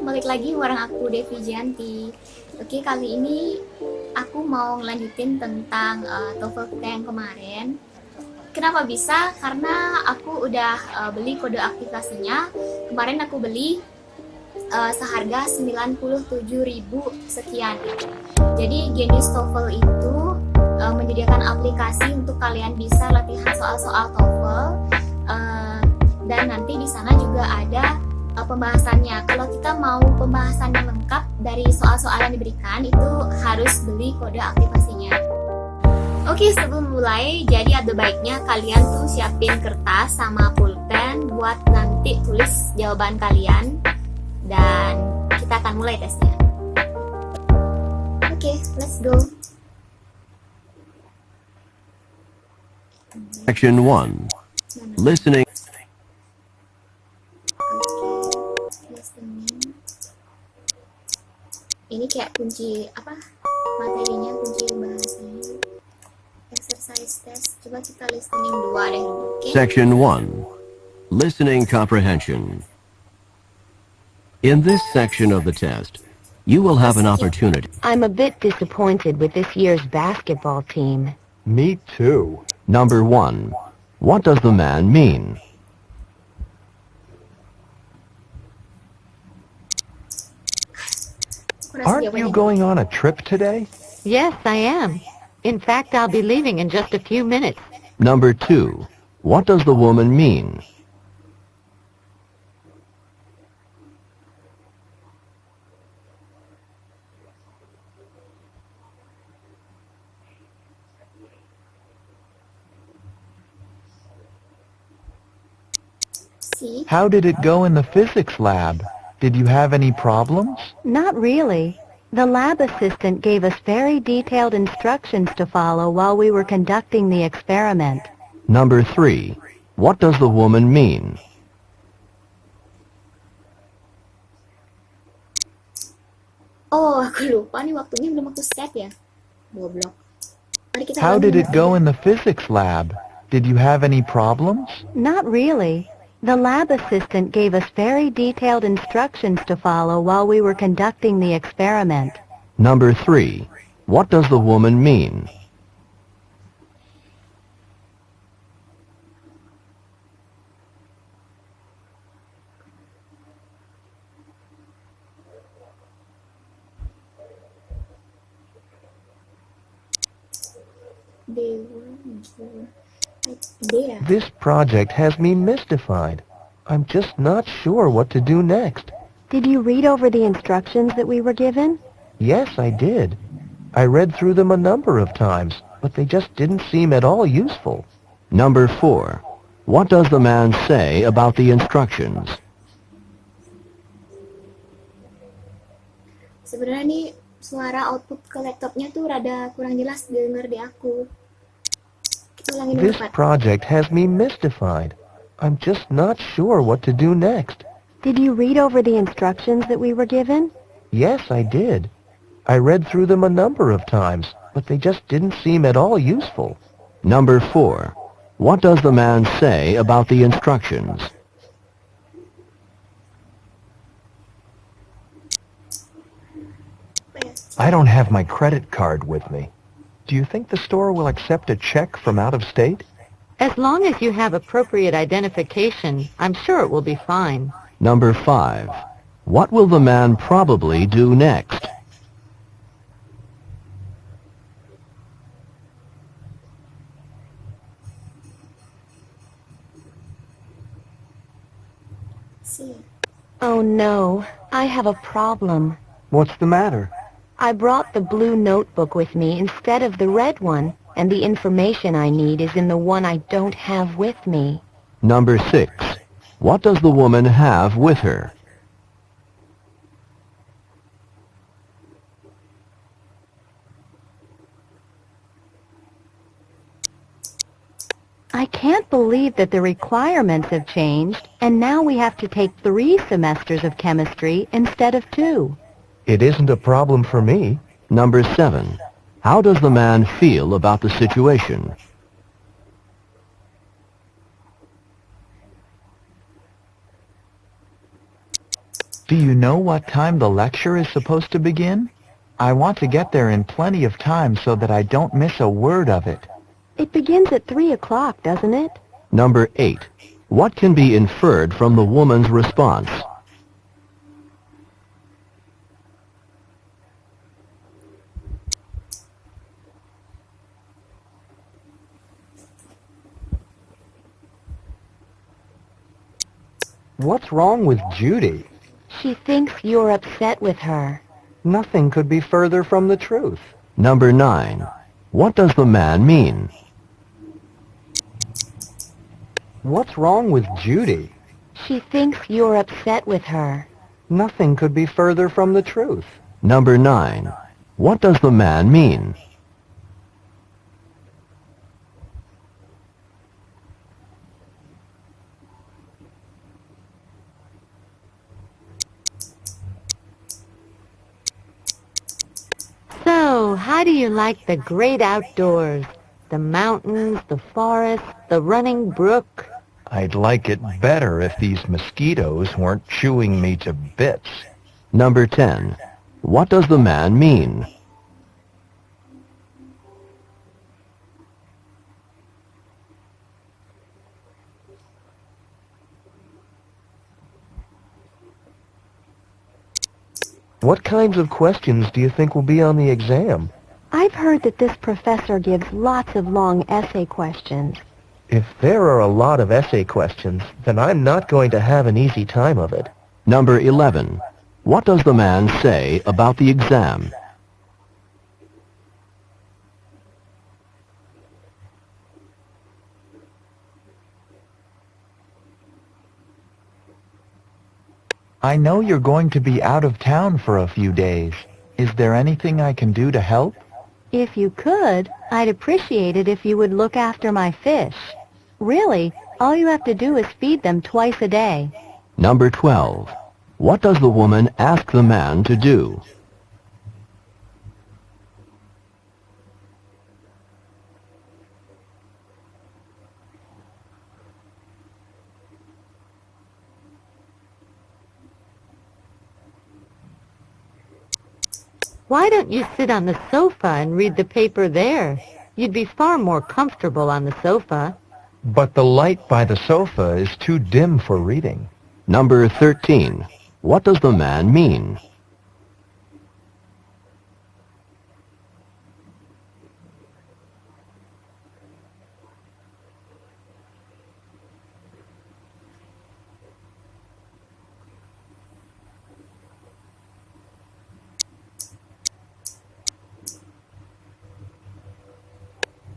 balik lagi bareng aku Devi Janti. Oke, kali ini aku mau ngelanjutin tentang TOEFL kita yang kemarin. Kenapa bisa? Karena aku udah beli kode aktivasinya. Kemarin aku beli seharga 97.000 sekian. Jadi Genius TOEFL itu menyediakan aplikasi untuk kalian bisa latihan soal-soal TOEFL, dan nanti di sana juga ada pembahasannya. Kalau kita mau pembahasannya lengkap dari soal-soal yang diberikan, itu harus beli kode aktivasinya. Oke, sebelum mulai, jadi ada baiknya kalian tuh siapin kertas sama pulpen buat nanti tulis jawaban kalian, dan kita akan mulai tesnya. Oke, let's go. Section 1. Listening. Listening. Ini kayak kunci apa? Materinya, kunci bahasanya. Exercise test. Coba kita listening dua deh. Okay? Section 1. Listening comprehension. In this section of the test, you will have an opportunity. I'm a bit disappointed with this year's basketball team. Me too. Number 1. What does the man mean? Aren't you going on a trip today? Yes, I am. In fact, I'll be leaving in just a few minutes. Number 2. What does the woman mean? See? How did it go in the physics lab? Did you have any problems? Not really. The lab assistant gave us very detailed instructions to follow while we were conducting the experiment. Number 3. What does the woman mean? Oh, aku lupa nih waktunya belum aku set ya. Goblok. Mari kita How ulangi did it lagi. go in the physics lab? Did you have any problems? Not really. The lab assistant gave us very detailed instructions to follow while we were conducting the experiment. Number 3. What does the woman mean? There. This project has me mystified. I'm just not sure what to do next. Did you read over the instructions that we were given? Yes, I did. I read through them a number of times, but they just didn't seem at all useful. Number 4. What does the man say about the instructions? Sebenarnya nih suara output ke laptopnya tuh rada kurang jelas denger di aku. Kita ulangi dulu, This Pat. project has me mystified. I'm just not sure what to do next. Did you read over the instructions that we were given? Yes, I did. I read through them a number of times, but they just didn't seem at all useful. Number 4. What does the man say about the instructions? I don't have my credit card with me. Do you think the store will accept a check from out of state? As long as you have appropriate identification, I'm sure it will be fine. Number 5. What will the man probably do next? See. Oh no, I have a problem. What's the matter? I brought the blue notebook with me instead of the red one, and the information I need is in the one I don't have with me. Number 6. What does the woman have with her? I can't believe that the requirements have changed, and now we have to take 3 semesters of chemistry instead of 2. It isn't a problem for me. Number 7. How does the man feel about the situation? Do you know what time the lecture is supposed to begin? I want to get there in plenty of time so that I don't miss a word of it. It begins at 3 o'clock, doesn't it? Number 8. What can be inferred from the woman's response? What's wrong with Judy? She thinks you're upset with her. Nothing could be further from the truth. Number 9. What does the man mean? What's wrong with Judy? She thinks you're upset with her. Nothing could be further from the truth. Number 9. What does the man mean? So, how do you like the great outdoors? The mountains, the forest, the running brook? I'd like it better if these mosquitoes weren't chewing me to bits. Number 10. What does the man mean? What kinds of questions do you think will be on the exam? I've heard that this professor gives lots of long essay questions. If there are a lot of essay questions, then I'm not going to have an easy time of it. Number 11. What does the man say about the exam? I know you're going to be out of town for a few days. Is there anything I can do to help? If you could, I'd appreciate it if you would look after my fish. Really, all you have to do is feed them twice a day. Number 12. What does the woman ask the man to do? Why don't you sit on the sofa and read the paper there? You'd be far more comfortable on the sofa. But the light by the sofa is too dim for reading. Number 13. What does the man mean?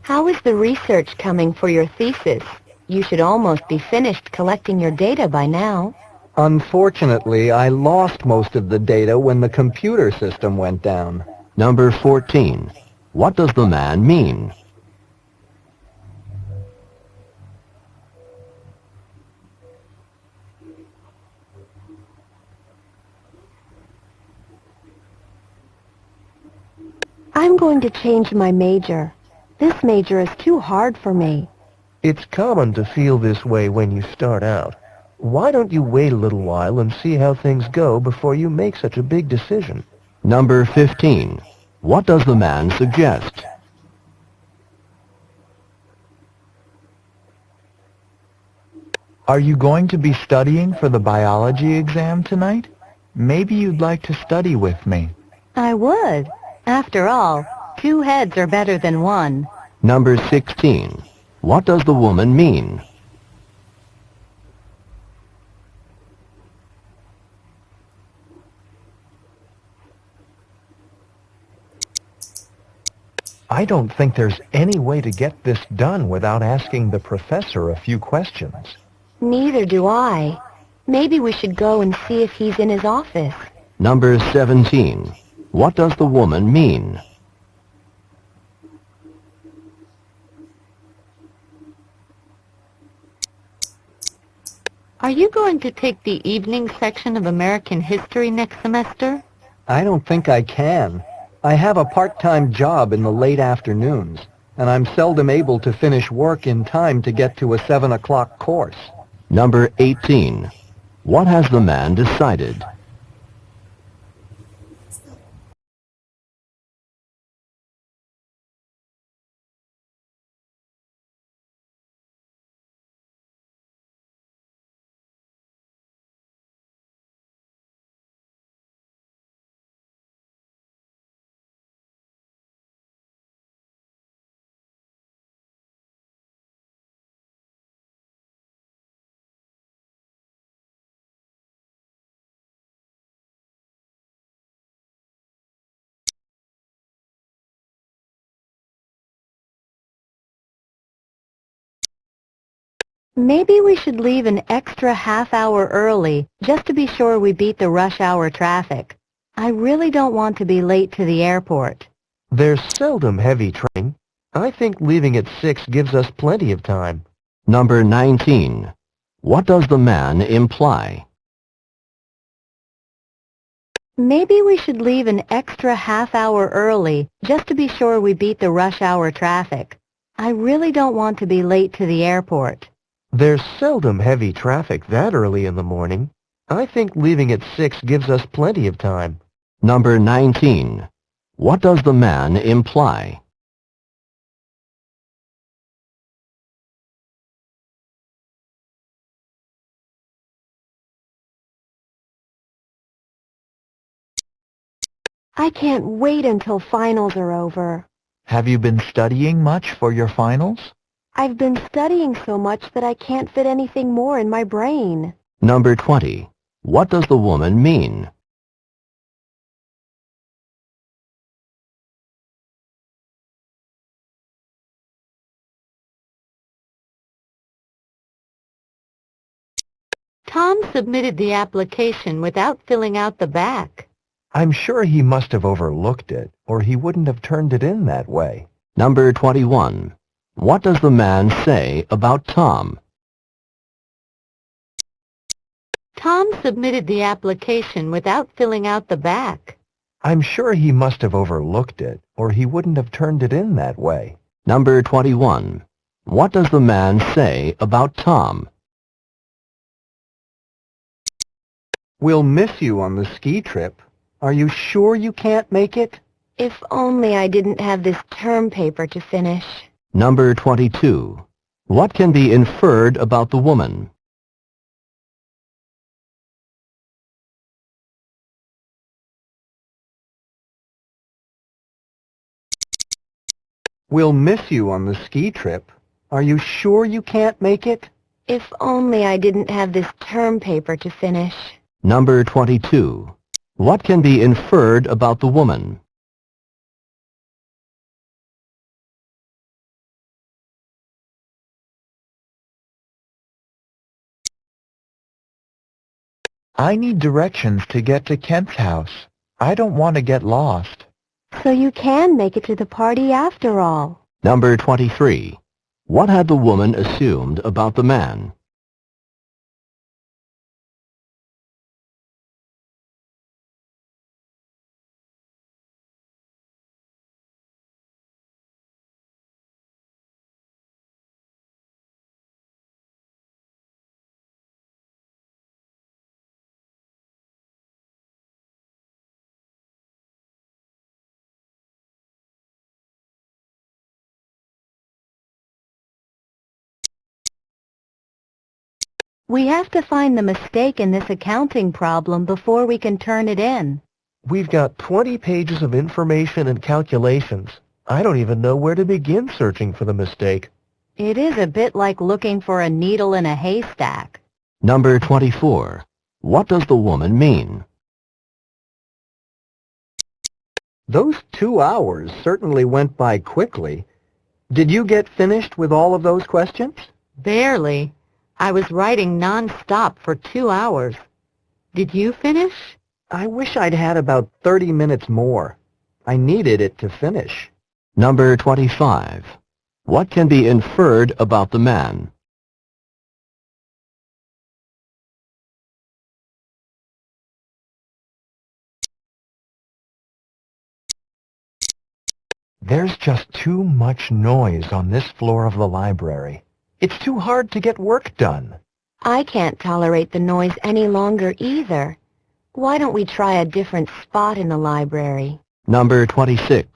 How is the research coming for your thesis? You should almost be finished collecting your data by now. Unfortunately, I lost most of the data when the computer system went down. Number 14. What does the man mean? I'm going to change my major. This major is too hard for me. It's common to feel this way when you start out. Why don't you wait a little while and see how things go before you make such a big decision? Number 15. What does the man suggest? Are you going to be studying for the biology exam tonight? Maybe you'd like to study with me. I would. After all, 2 heads are better than 1. Number 16. What does the woman mean? I don't think there's any way to get this done without asking the professor a few questions. Neither do I. Maybe we should go and see if he's in his office. Number 17. What does the woman mean? Are you going to take the evening section of American history next semester? I don't think I can. I have a part-time job in the late afternoons, and I'm seldom able to finish work in time to get to a 7 o'clock course. Number 18. What has the man decided? Maybe we should leave an extra half hour early just to be sure we beat the rush hour traffic. I really don't want to be late to the airport. There's seldom heavy train. I think leaving at 6 gives us plenty of time. Number 19. What does the man imply? Maybe we should leave an extra half hour early just to be sure we beat the rush hour traffic. I really don't want to be late to the airport. There's seldom heavy traffic that early in the morning. I think leaving at 6 gives us plenty of time. Number 19. What does the man imply? I can't wait until finals are over. Have you been studying much for your finals? I've been studying so much that I can't fit anything more in my brain. Number 20. What does the woman mean? Tom submitted the application without filling out the back. I'm sure he must have overlooked it, or he wouldn't have turned it in that way. Number 21. What does the man say about Tom? Tom submitted the application without filling out the back. I'm sure he must have overlooked it, or he wouldn't have turned it in that way. Number 21. What does the man say about Tom? We'll miss you on the ski trip. Are you sure you can't make it? If only I didn't have this term paper to finish. Number 22. What can be inferred about the woman? We'll miss you on the ski trip. Are you sure you can't make it? If only I didn't have this term paper to finish. Number 22. What can be inferred about the woman? I need directions to get to Kent's house. I don't want to get lost. So you can make it to the party after all. Number 23. What had the woman assumed about the man? We have to find the mistake in this accounting problem before we can turn it in. We've got 20 pages of information and calculations. I don't even know where to begin searching for the mistake. It is a bit like looking for a needle in a haystack. Number 24. What does the woman mean? Those 2 hours certainly went by quickly. Did you get finished with all of those questions? Barely. I was writing non-stop for 2 hours. Did you finish? I wish I'd had about 30 minutes more. I needed it to finish. Number 25. What can be inferred about the man? There's just too much noise on this floor of the library. It's too hard to get work done. I can't tolerate the noise any longer either. Why don't we try a different spot in the library? Number 26.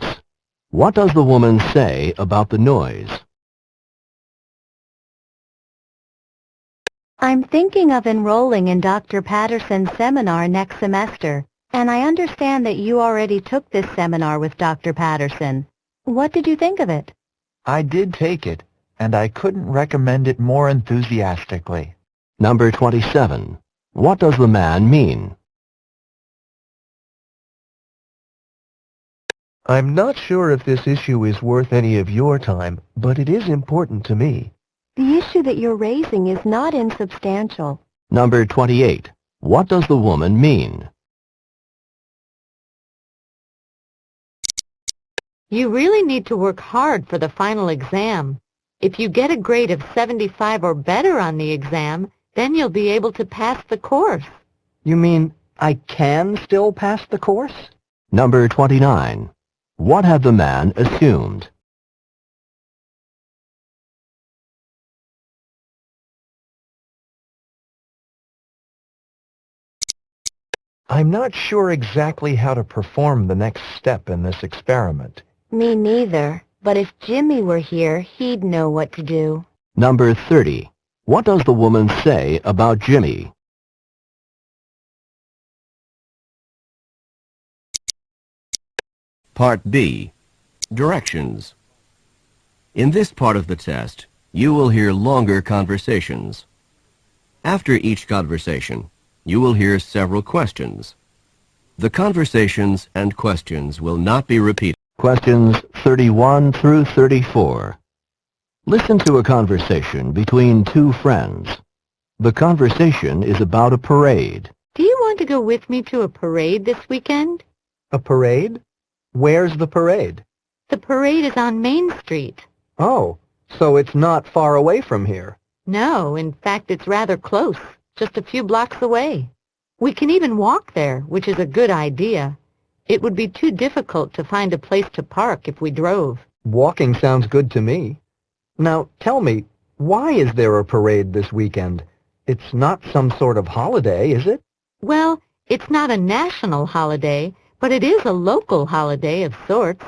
What does the woman say about the noise? I'm thinking of enrolling in Dr. Patterson's seminar next semester, and I understand that you already took this seminar with Dr. Patterson. What did you think of it? I did take it, and I couldn't recommend it more enthusiastically. Number 27. What does the man mean? I'm not sure if this issue is worth any of your time, but it is important to me. The issue that you're raising is not insubstantial. Number 28. What does the woman mean? You really need to work hard for the final exam. If you get a grade of 75 or better on the exam, then you'll be able to pass the course. You mean I can still pass the course? Number 29. What had the man assumed? I'm not sure exactly how to perform the next step in this experiment. Me neither, but if Jimmy were here, he'd know what to do. Number 30. What does the woman say about Jimmy? Part B. Directions. In this part of the test, you will hear longer conversations. After each conversation, you will hear several questions. The conversations and questions will not be repeated. Questions 31 through 34. Listen to a conversation between two friends. The conversation is about a parade. Do you want to go with me to a parade this weekend? A parade? Where's the parade? The parade is on Main Street. Oh, so it's not far away from here. No, in fact, it's rather close, just a few blocks away. We can even walk there, which is a good idea. It would be too difficult to find a place to park if we drove. Walking sounds good to me. Now, tell me, why is there a parade this weekend? It's not some sort of holiday, is it? Well, it's not a national holiday, but it is a local holiday of sorts.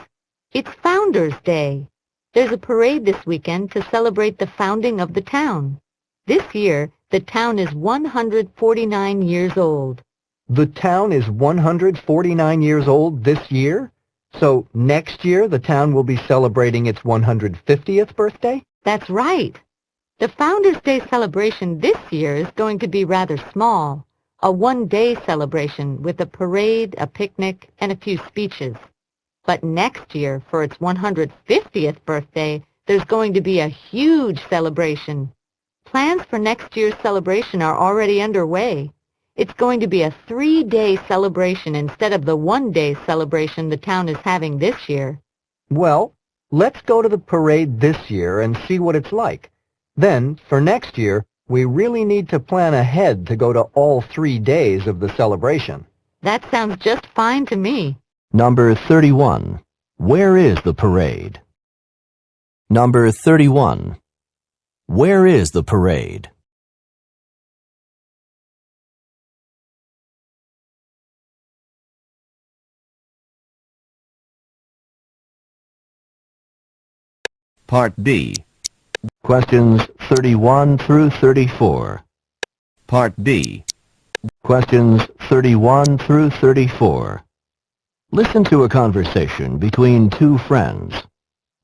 It's Founders' Day. There's a parade this weekend to celebrate the founding of the town. This year, the town is 149 years old. The town is 149 years old this year? So next year the town will be celebrating its 150th birthday? That's right. The Founders' Day celebration this year is going to be rather small, a one-day celebration with a parade, a picnic, and a few speeches. But next year, for its 150th birthday, there's going to be a huge celebration. Plans for next year's celebration are already underway. It's going to be a 3-day celebration instead of the 1-day celebration the town is having this year. Well, let's go to the parade this year and see what it's like. Then, for next year, we really need to plan ahead to go to all 3 days of the celebration. That sounds just fine to me. Number 31. Where is the parade? Number 31. Where is the parade? Part B. Questions 31 through 34. Part B. Questions 31 through 34. Listen to a conversation between two friends.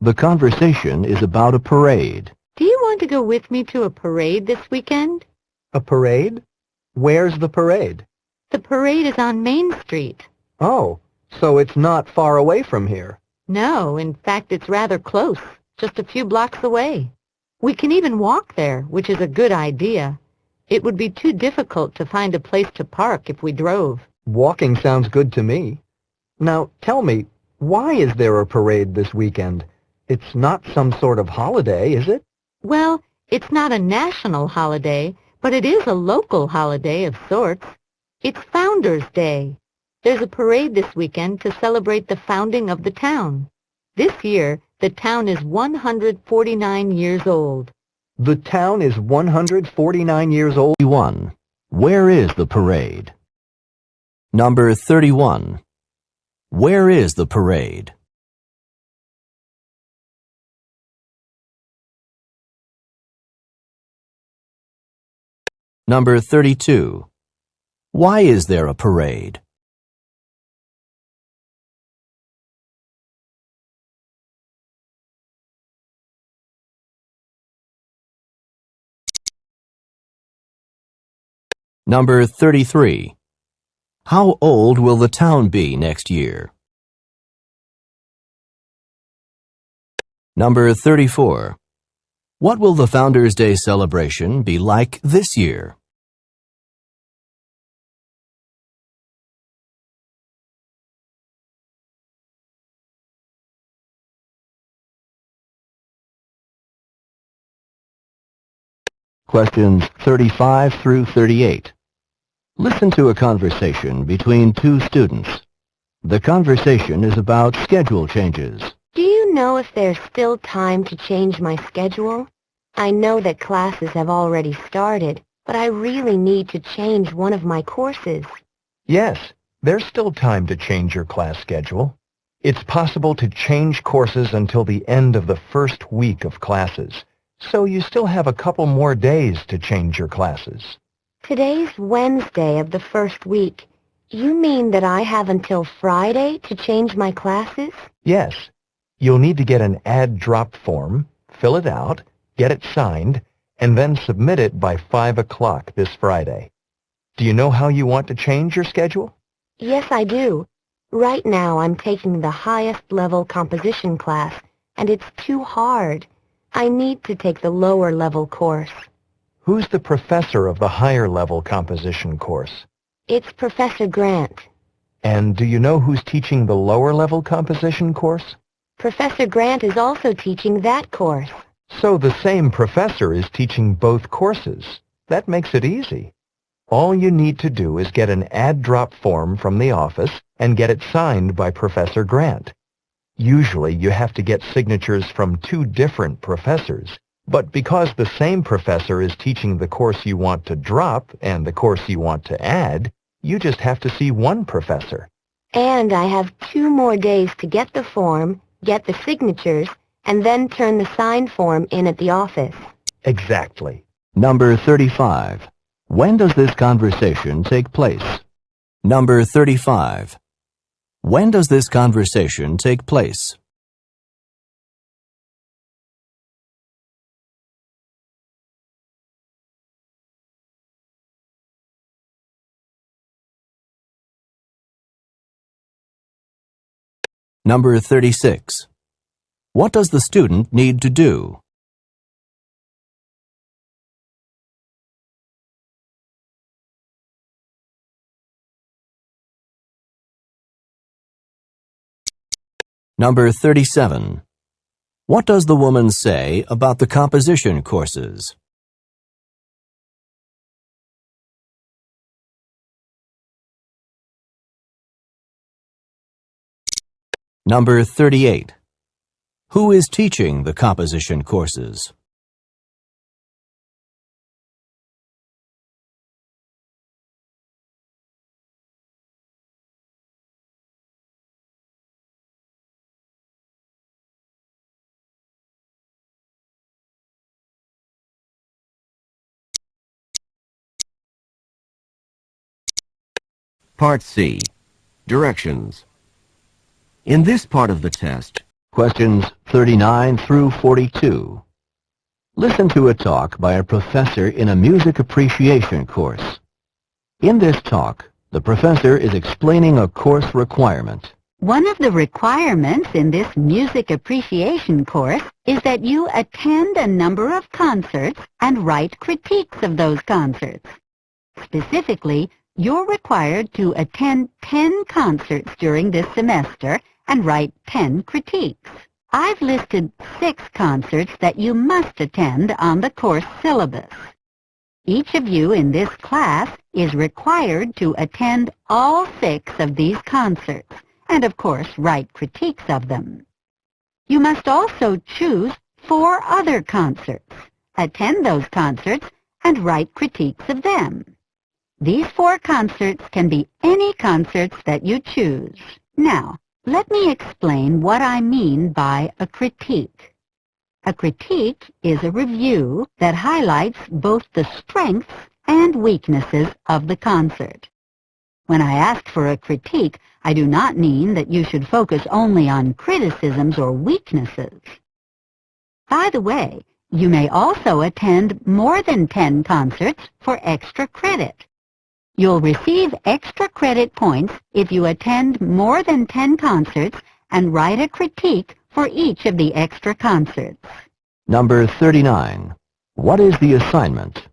The conversation is about a parade. Do you want to go with me to a parade this weekend? A parade? Where's the parade? The parade is on Main Street. Oh, so it's not far away from here. No, in fact, it's rather close, just a few blocks away. We can even walk there, which is a good idea. It would be too difficult to find a place to park if we drove. Walking sounds good to me. Now, tell me, why is there a parade this weekend? It's not some sort of holiday, is it? Well, it's not a national holiday, but it is a local holiday of sorts. It's Founders' Day. There's a parade this weekend to celebrate the founding of the town. This year, the town is 149 years old. The town is 149 years old. 31. Where is the parade? Number 31. Where is the parade? Number 32. Why is there a parade? Number 33. How old will the town be next year? Number 34. What will the Founders' Day celebration be like this year? Questions 35 through 38. Listen to a conversation between two students. The conversation is about schedule changes. Do you know if there's still time to change my schedule? I know that classes have already started, but I really need to change one of my courses. Yes, there's still time to change your class schedule. It's possible to change courses until the end of the first week of classes, so you still have a couple more days to change your classes. Today's Wednesday of the first week. You mean that I have until Friday to change my classes? Yes. You'll need to get an add-drop form, fill it out, get it signed, and then submit it by 5 o'clock this Friday. Do you know how you want to change your schedule? Yes, I do. Right now I'm taking the highest level composition class, and it's too hard. I need to take the lower level course. Who's the professor of the higher level composition course? It's Professor Grant. And do you know who's teaching the lower level composition course? Professor Grant is also teaching that course. So the same professor is teaching both courses. That makes it easy. All you need to do is get an add-drop form from the office and get it signed by Professor Grant. Usually you have to get signatures from two different professors, but because the same professor is teaching the course you want to drop and the course you want to add, you just have to see one professor. And I have 2 more days to get the form, get the signatures, and then turn the signed form in at the office. Exactly. Number 35. When does this conversation take place? Number 35. When does this conversation take place? Number 36. What does the student need to do? Number 37. What does the woman say about the composition courses? Number 38. Who is teaching the composition courses? Part C. Directions. In this part of the test, questions 39 through 42. Listen to a talk by a professor in a music appreciation course. In this talk, the professor is explaining a course requirement. One of the requirements in this music appreciation course is that you attend a number of concerts and write critiques of those concerts. Specifically, you're required to attend 10 concerts during this semester and write 10 critiques. I've listed 6 concerts that you must attend on the course syllabus. Each of you in this class is required to attend all 6 of these concerts and, of course, write critiques of them. You must also choose 4 other concerts, attend those concerts, and write critiques of them. These 4 concerts can be any concerts that you choose. Now, let me explain what I mean by a critique. A critique is a review that highlights both the strengths and weaknesses of the concert. When I ask for a critique, I do not mean that you should focus only on criticisms or weaknesses. By the way, you may also attend more than 10 concerts for extra credit. You'll receive extra credit points if you attend more than 10 concerts and write a critique for each of the extra concerts. Number 39. What is the assignment?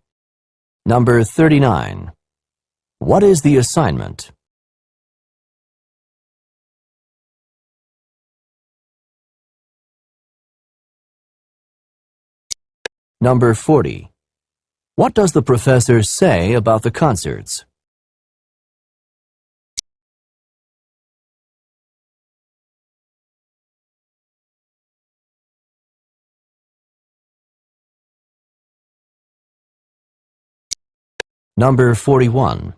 Number 39. What is the assignment? Number 40. What does the professor say about the concerts? Number 41.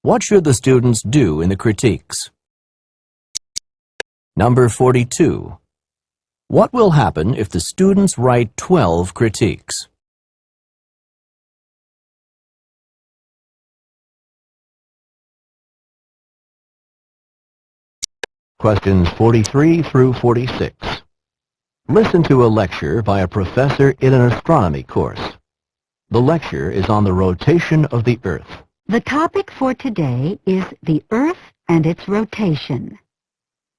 What should the students do in the critiques? Number 42. What will happen if the students write 12 critiques? Questions 43 through 46. Listen to a lecture by a professor in an astronomy course. The lecture is on the rotation of the Earth. The topic for today is the Earth and its rotation.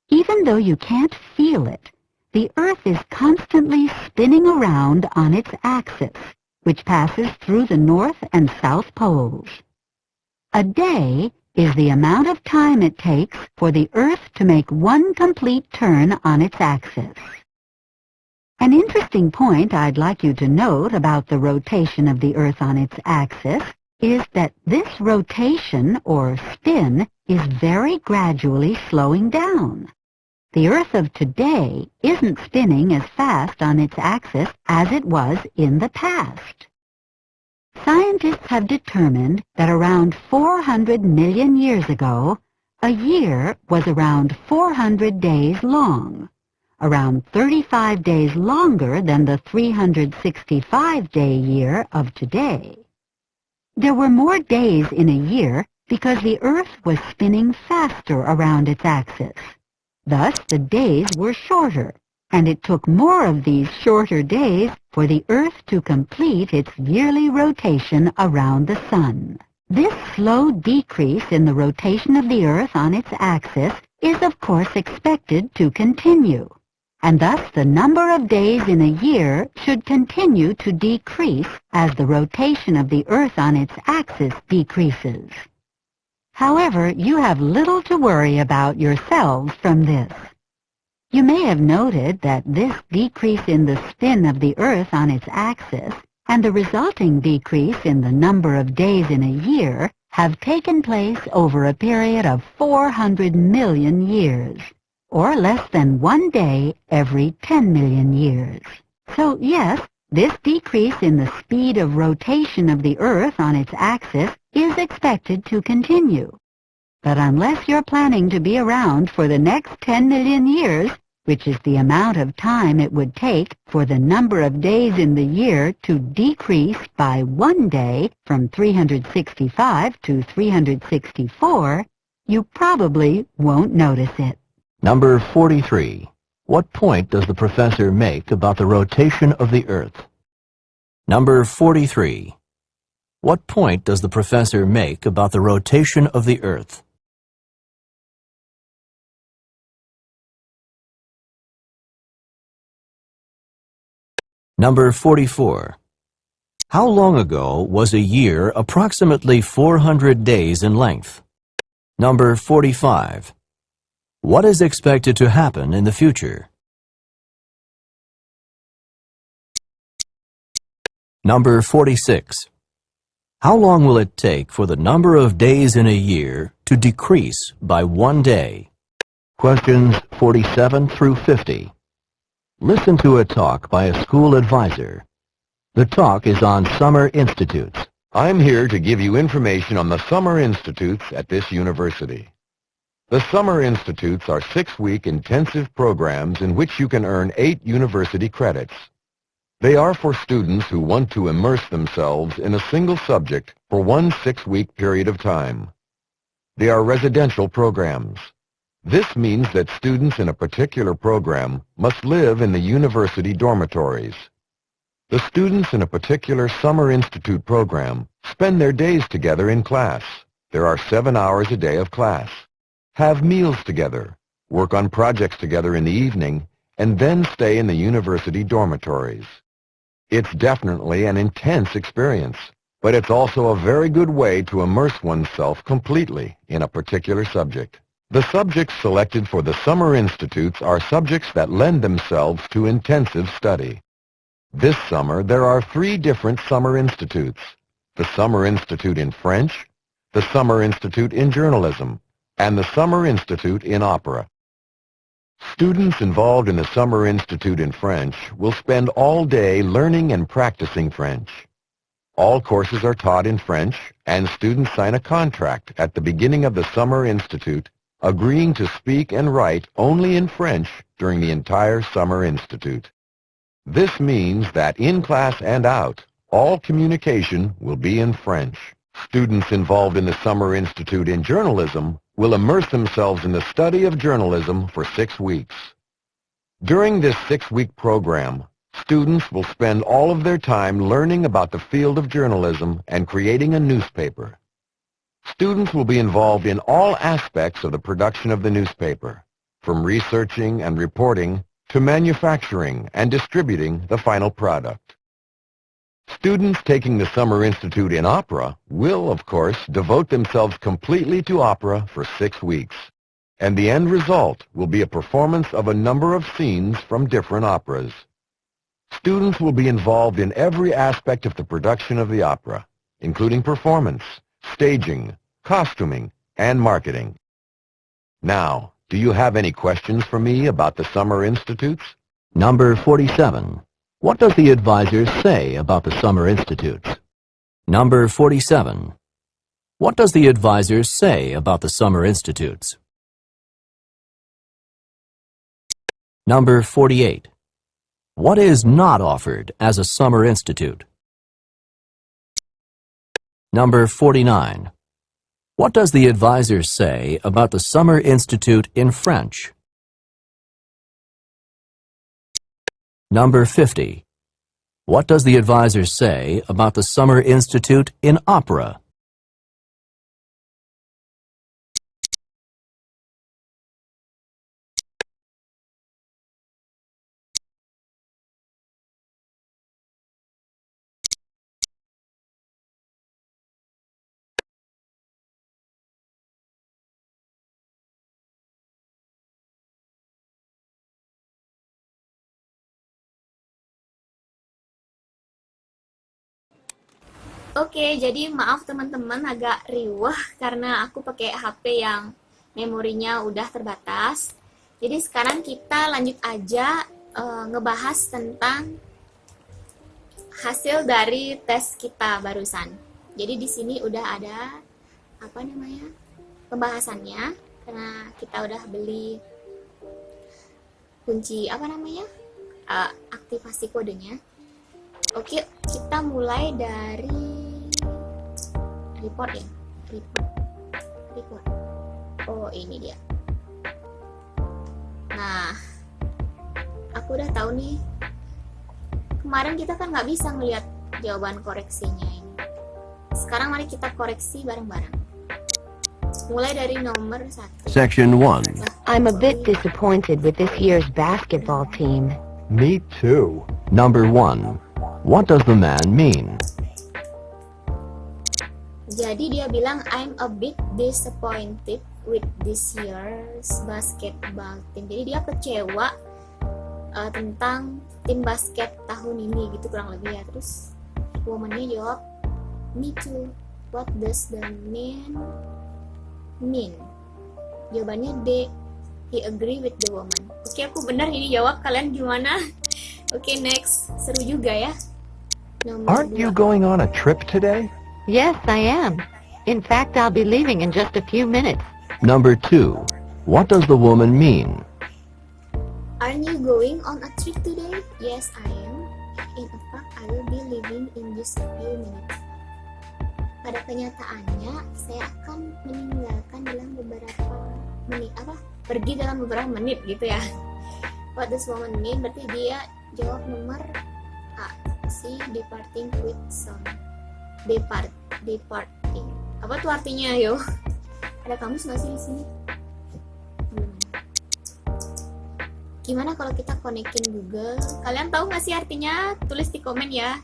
Even though you can't feel it, the Earth is constantly spinning around on its axis, which passes through the North and South poles. A day is the amount of time it takes for the Earth to make one complete turn on its axis. An interesting point I'd like you to note about the rotation of the Earth on its axis is that this rotation, or spin, is very gradually slowing down. The Earth of today isn't spinning as fast on its axis as it was in the past. Scientists have determined that around 400 million years ago, a year was around 400 days long, around 35 days longer than the 365-day year of today. There were more days in a year because the Earth was spinning faster around its axis. Thus, the days were shorter, and it took more of these shorter days for the Earth to complete its yearly rotation around the Sun. This slow decrease in the rotation of the Earth on its axis is of course expected to continue, and thus the number of days in a year should continue to decrease as the rotation of the Earth on its axis decreases. However, you have little to worry about yourselves from this. You may have noted that this decrease in the spin of the Earth on its axis and the resulting decrease in the number of days in a year have taken place over a period of 400 million years, or less than one day every 10 million years. So yes, this decrease in the speed of rotation of the Earth on its axis is expected to continue. But unless you're planning to be around for the next 10 million years, which is the amount of time it would take for the number of days in the year to decrease by one day from 365 to 364, you probably won't notice it. Number 43. What point does the professor make about the rotation of the Earth? Number 43. What point does the professor make about the rotation of the Earth? Number 44. How long ago was a year approximately 400 days in length? Number 45. What is expected to happen in the future? Number 46. How long will it take for the number of days in a year to decrease by one day? Questions 47 through 50. Listen to a talk by a school advisor. The talk is on summer institutes. I'm here to give you information on the summer institutes at this university. The summer institutes are 6-week intensive programs in which you can earn 8 university credits. They are for students who want to immerse themselves in a single subject for one 6-week period of time. They are residential programs. This means that students in a particular program must live in the university dormitories. The students in a particular Summer Institute program spend their days together in class. There are 7 hours a day of class. Have meals together, work on projects together in the evening, and then stay in the university dormitories. It's definitely an intense experience, but it's also a very good way to immerse oneself completely in a particular subject. The subjects selected for the Summer Institutes are subjects that lend themselves to intensive study. This summer, there are 3 different Summer Institutes: the Summer Institute in French, the Summer Institute in Journalism, and the Summer Institute in Opera. Students involved in the Summer Institute in French will spend all day learning and practicing French. All courses are taught in French, and students sign a contract at the beginning of the Summer Institute agreeing to speak and write only in French during the entire Summer Institute. This means that in class and out, all communication will be in French. Students involved in the Summer Institute in Journalism will immerse themselves in the study of journalism for 6 weeks. During this 6-week program, students will spend all of their time learning about the field of journalism and creating a newspaper. Students will be involved in all aspects of the production of the newspaper, from researching and reporting to manufacturing and distributing the final product. Students taking the Summer Institute in Opera will, of course, devote themselves completely to opera for 6 weeks, and the end result will be a performance of a number of scenes from different operas. Students will be involved in every aspect of the production of the opera, including performance, staging, costuming, and marketing. Now, do you have any questions for me about the Summer Institutes? Number 47. What does the advisor say about the Summer Institutes? Number 47. What does the advisor say about the Summer Institutes? Number 48. What is not offered as a Summer Institute? Number 49. What does the advisor say about the Summer Institute in French? Number 50. What does the advisor say about the Summer Institute in Opera? Oke, jadi maaf teman-teman agak riwah karena aku pakai HP yang memorinya udah terbatas. Jadi sekarang kita lanjut aja ngebahas tentang hasil dari tes kita barusan. Jadi di sini udah ada pembahasannya karena kita udah beli kunci aktivasi kodenya. Oke, kita mulai dari report ya. Report. Oh, ini dia. Nah, aku udah tahu nih. Kemarin kita kan nggak bisa ngelihat jawaban koreksinya ini. Sekarang mari kita koreksi bareng-bareng. Mulai dari nomor 1. Section 1. I'm a bit disappointed with this year's basketball team. Me too. Number 1. What does the man mean? Jadi dia bilang, I'm a bit disappointed with this year's basketball team. Jadi dia kecewa tentang tim basket tahun ini gitu kurang lebih ya. Terus woman-nya jawab, me too. What does the man mean? Jawabannya D. He agree with the woman. Oke, aku benar ini jawab. Kalian gimana? Oke, next. Seru juga ya. Nomor Aren't 2. you going on a trip today? Yes, I am. In fact, I'll be leaving in just a few minutes. Number 2. What does the woman mean? Aren't you going on a trip today? Yes, I am. In fact, I will be leaving in just a few minutes. Pada kenyataannya, saya akan meninggalkan dalam beberapa menit. Pergi dalam beberapa menit gitu ya. What does woman mean? Berarti dia jawab nomor A. Si departing with son. Departing. Apa tuh artinya, yo? Ada kamus nggak sih di sini? Gimana kalau kita konekin Google? Kalian tahu nggak sih artinya? Tulis di komen ya.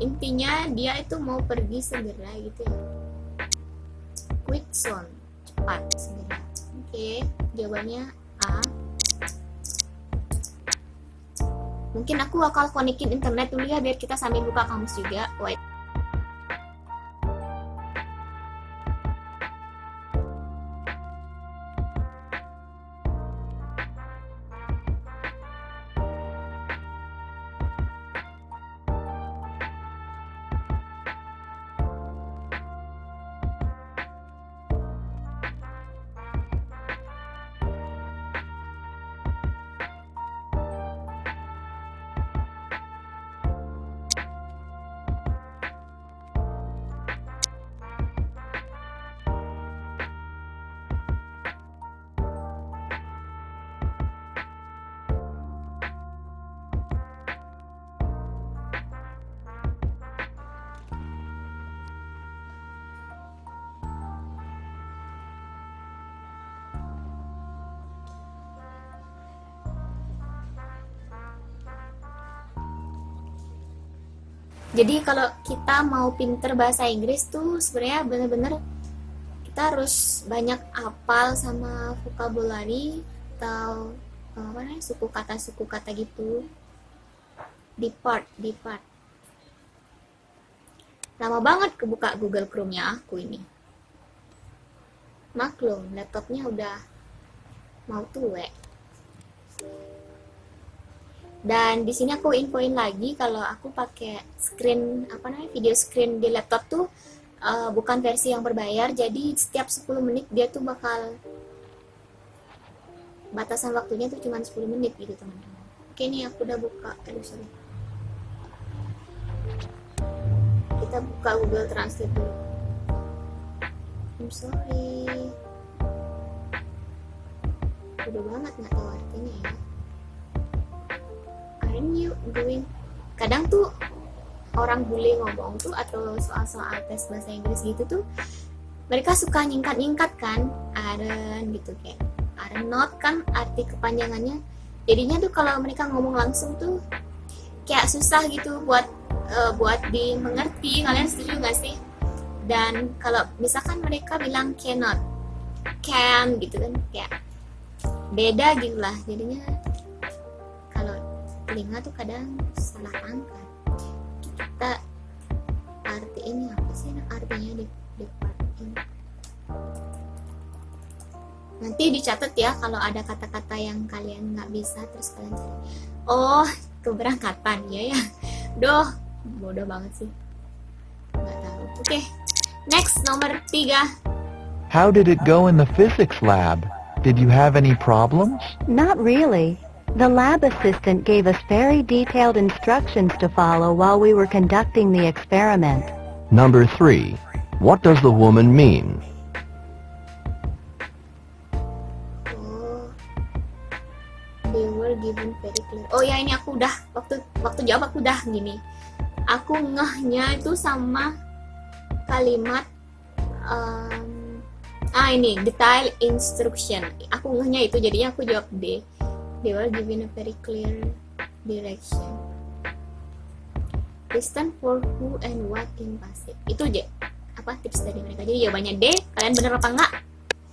Intinya dia itu mau pergi segera gitu ya. Quick zone, cepat segera. Oke, jawabannya A. Mungkin aku bakal konekin internet dulu ya biar kita sambil buka kamus juga. Wait. Jadi kalau kita mau pinter bahasa Inggris tuh sebenarnya bener-bener kita harus banyak hafal sama vocabulary atau apa namanya suku kata gitu. Di part. Lama banget kebuka Google Chrome-nya aku ini. Maklum, laptopnya udah mau tuwek. Dan di sini aku infoin lagi kalau aku pakai screen video screen di laptop tuh bukan versi yang berbayar, jadi setiap 10 menit dia tuh bakal batasan waktunya tuh cuma 10 menit gitu teman-teman. Oke nih aku udah buka, sorry. Kita buka Google Translate dulu. I'm sorry. Udah banget nggak tahu artinya ya. Aren't you going? Kadang tuh orang bule ngomong tuh atau soal-soal tes bahasa Inggris gitu tuh mereka suka nyingkat-nyingkat kan, aren't gitu kayak aren't not kan arti kepanjangannya. Jadinya tuh kalau mereka ngomong langsung tuh kayak susah gitu buat dimengerti. Kalian setuju gak sih? Dan kalau misalkan mereka bilang cannot, can gitu kan kayak beda gitu lah. Jadinya kalau telinga tuh kadang salah angkat. Kita artiin apa sih artinya di part ini. Nanti dicatat ya kalau ada kata-kata yang kalian nggak bisa terus kalian cari. Oh, keberangkatan ya. Doh, bodoh banget sih. Nggak tahu. Oke, next nomor 3. How did it go in the physics lab? Did you have any problems? Not really. The lab assistant gave us very detailed instructions to follow while we were conducting the experiment. Number 3. What does the woman mean? Oh, they were given very clear. Oh ya, ini aku udah waktu jawab aku udah gini. Aku ngehnya itu sama kalimat ini detail instruction. Aku ngehnya itu jadinya aku jawab D. They were given a very clear direction. Listen for who and what in passive. Itu aja tips dari mereka. Jadi jawabannya D. Kalian bener apa enggak?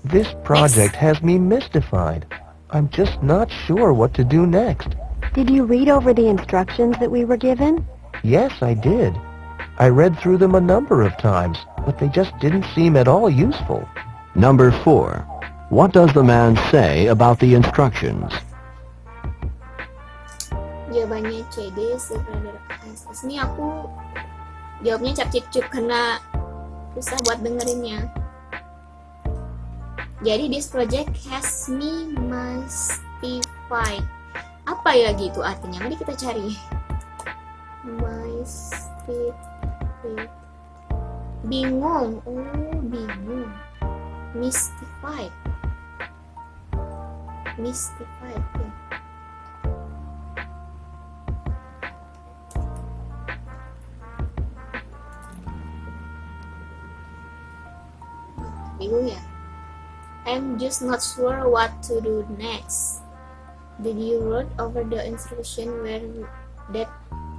This project has me mystified. I'm just not sure what to do next. Did you read over the instructions that we were given? Yes, I did. I read through them a number of times, but they just didn't seem at all useful. Number 4. What does the man say about the instructions? Jawabannya CD sebenarnya ASS. Ini aku jawabnya cap-cip karena susah buat dengerinnya. Jadi this project has me mystified. Apa ya gitu artinya? Mari kita cari. Mystified. Bingung. Oh, bingung. Mystified. Mystified ya. Bingung ya. I'm just not sure what to do next. Did you read over the instruction that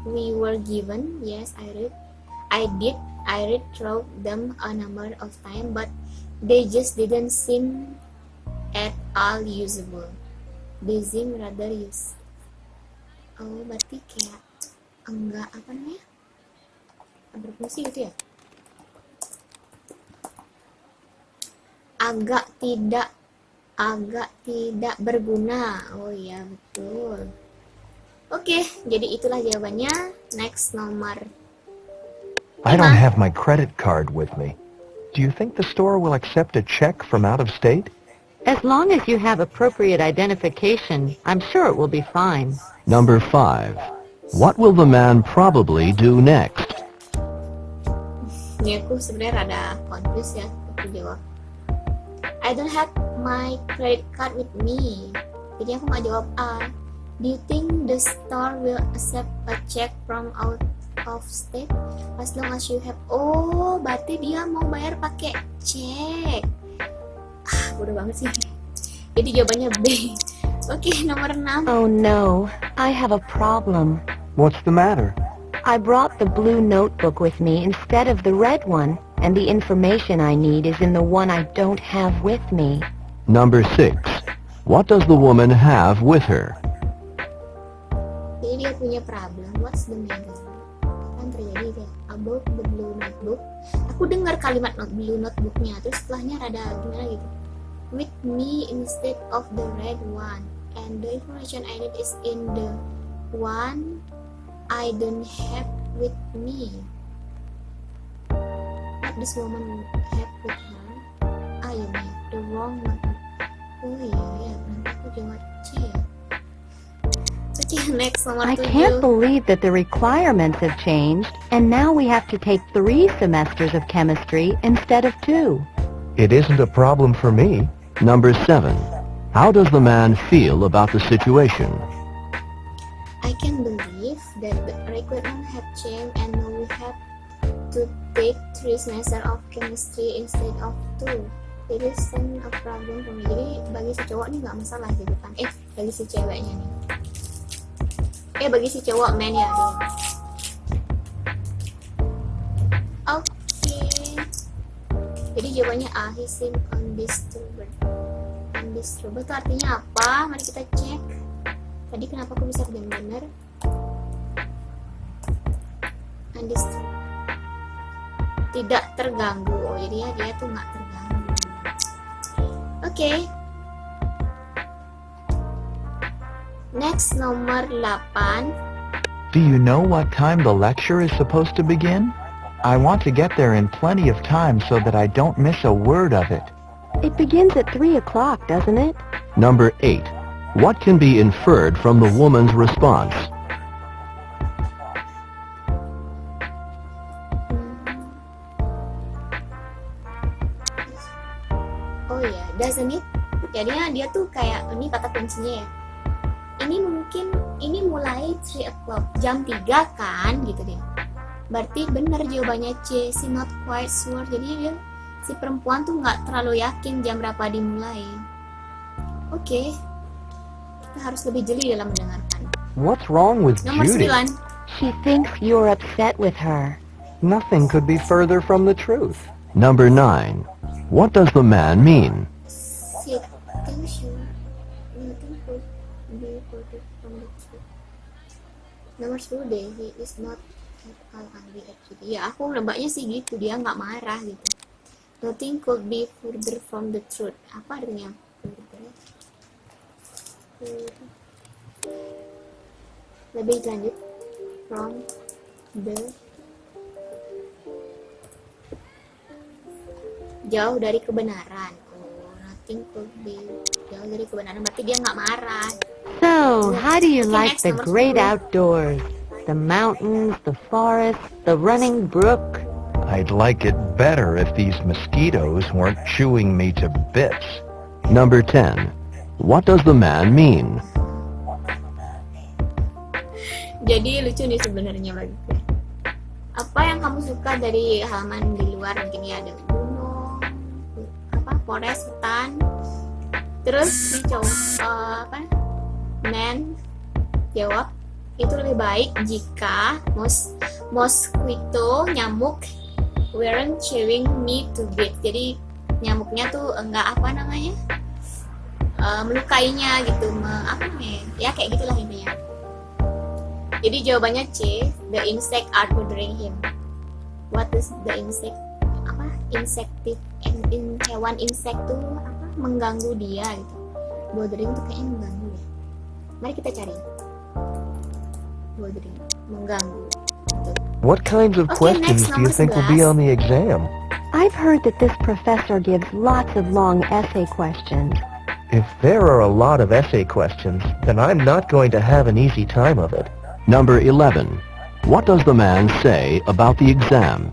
we were given? Yes, I read. I did. I read through them a number of times, but they just didn't seem at all usable. They seem rather use. Oh, berarti kayak enggak apa namanya? Berfungsi gitu ya? Agak tidak berguna. Oh iya, betul. Oke, jadi itulah jawabannya. Next, nomor I don't 5. have my credit card with me. Do you think the store will accept a check from out of state? As long as you have appropriate identification, I'm sure it will be fine. Number 5. What will the man probably do next? Ini aku sebenarnya rada confused ya aku jawab. I don't have my credit card with me. Jadi aku nggak jawab A. Do you think the store will accept a check from out of state as long as you have? Oh, berarti dia mau bayar pakai cek. Bodoh banget sih. Jadi jawabannya B. Oke, nomor 6. Oh no, I have a problem. What's the matter? I brought the blue notebook with me instead of the red one, and the information I need is in the one I don't have with me. Number 6. What does the woman have with her? Jadi dia punya problem. What's the matter? Kan terjadi kayak about the blue notebook. Aku dengar kalimat blue notebooknya, terus setelahnya rada gimana gitu. With me instead of the red one, and the information I need is in the one I don't have with me. What this woman have with her? Ah ini the wrong one. Oh iya ya, nanti aku jawab C ya. Oke, next nomor I 7. can't believe that the requirements have changed, and now we have to take 3 semesters of chemistry instead of 2. It isn't a problem for me. Number 7. How does the man feel about the situation? I can believe that the requirement have changed and now we have to take 3 semester of chemistry instead of 2. It isn't a problem for me. Jadi bagi si cowok nih nggak masalah gitu kan. Bagi si ceweknya nih. Bagi si cowok men ya dong. Oke. Jadi jawabannya A. He seemed undisturbed. Undisturbed itu artinya apa? Mari kita cek. Tadi kenapa aku bisa kerjain benar? Undisturbed. Tidak terganggu. Oh, jadi ya dia tuh nggak terganggu. Oke. Next, nomor 8. Do you know what time the lecture is supposed to begin? I want to get there in plenty of time so that I don't miss a word of it. It begins at 3 o'clock, doesn't it? Number 8. What can be inferred from the woman's response? Oh ya, doesn't it? Jadinya dia tuh kayak, ini kata kuncinya ya. Ini mulai 3 o'clock, jam 3 kan, gitu deh. Berarti benar jawabannya C, she not quite sure. Jadi dia, si perempuan tuh nggak terlalu yakin jam berapa dimulai. Oke. Kita harus lebih jeli dalam mendengarkan. What's wrong with Nomor Judy? 9. She thinks you're upset with her. Nothing could be further from the truth. Number 9. What does the man mean? She thinks you nothing could be further from the truth. Nomor 10 deh, he is not at all angry at Judy. Ya aku nebaknya sih gitu, dia nggak marah gitu. Nothing could be further from the truth. Apa artinya? Lebih lanjut from the, jauh dari kebenaran. Oh, nothing could be, jauh dari kebenaran berarti dia nggak marah. So, how do you Okay, like next, the number great 10. outdoors? The mountains, the forest, the running brook? I'd like it better if these mosquitoes weren't chewing me to bits. Number 10. What does the man mean? Jadi lucu nih sebenarnya bagi gue. Apa yang kamu suka dari halaman di luar? Mungkin ya ada gunung, forest, hutan. Terus si cowok man jawab, itu lebih baik jika mosquito, nyamuk, weren't chewing me to bit. Jadi nyamuknya tuh enggak melukainya gitu, ya kayak gitulah intinya. Jadi jawabannya C, the insect are bothering him. What is the insect? Insektif, hewan insek tuh mengganggu dia gitu. Bothering tuh kayaknya mengganggu ya. Mari kita cari. Bothering, mengganggu. What kinds of questions next, do you think will be 11. on the exam? I've heard that this professor gives lots of long essay questions. If there are a lot of essay questions, then I'm not going to have an easy time of it. Number 11. What does the man say about the exam?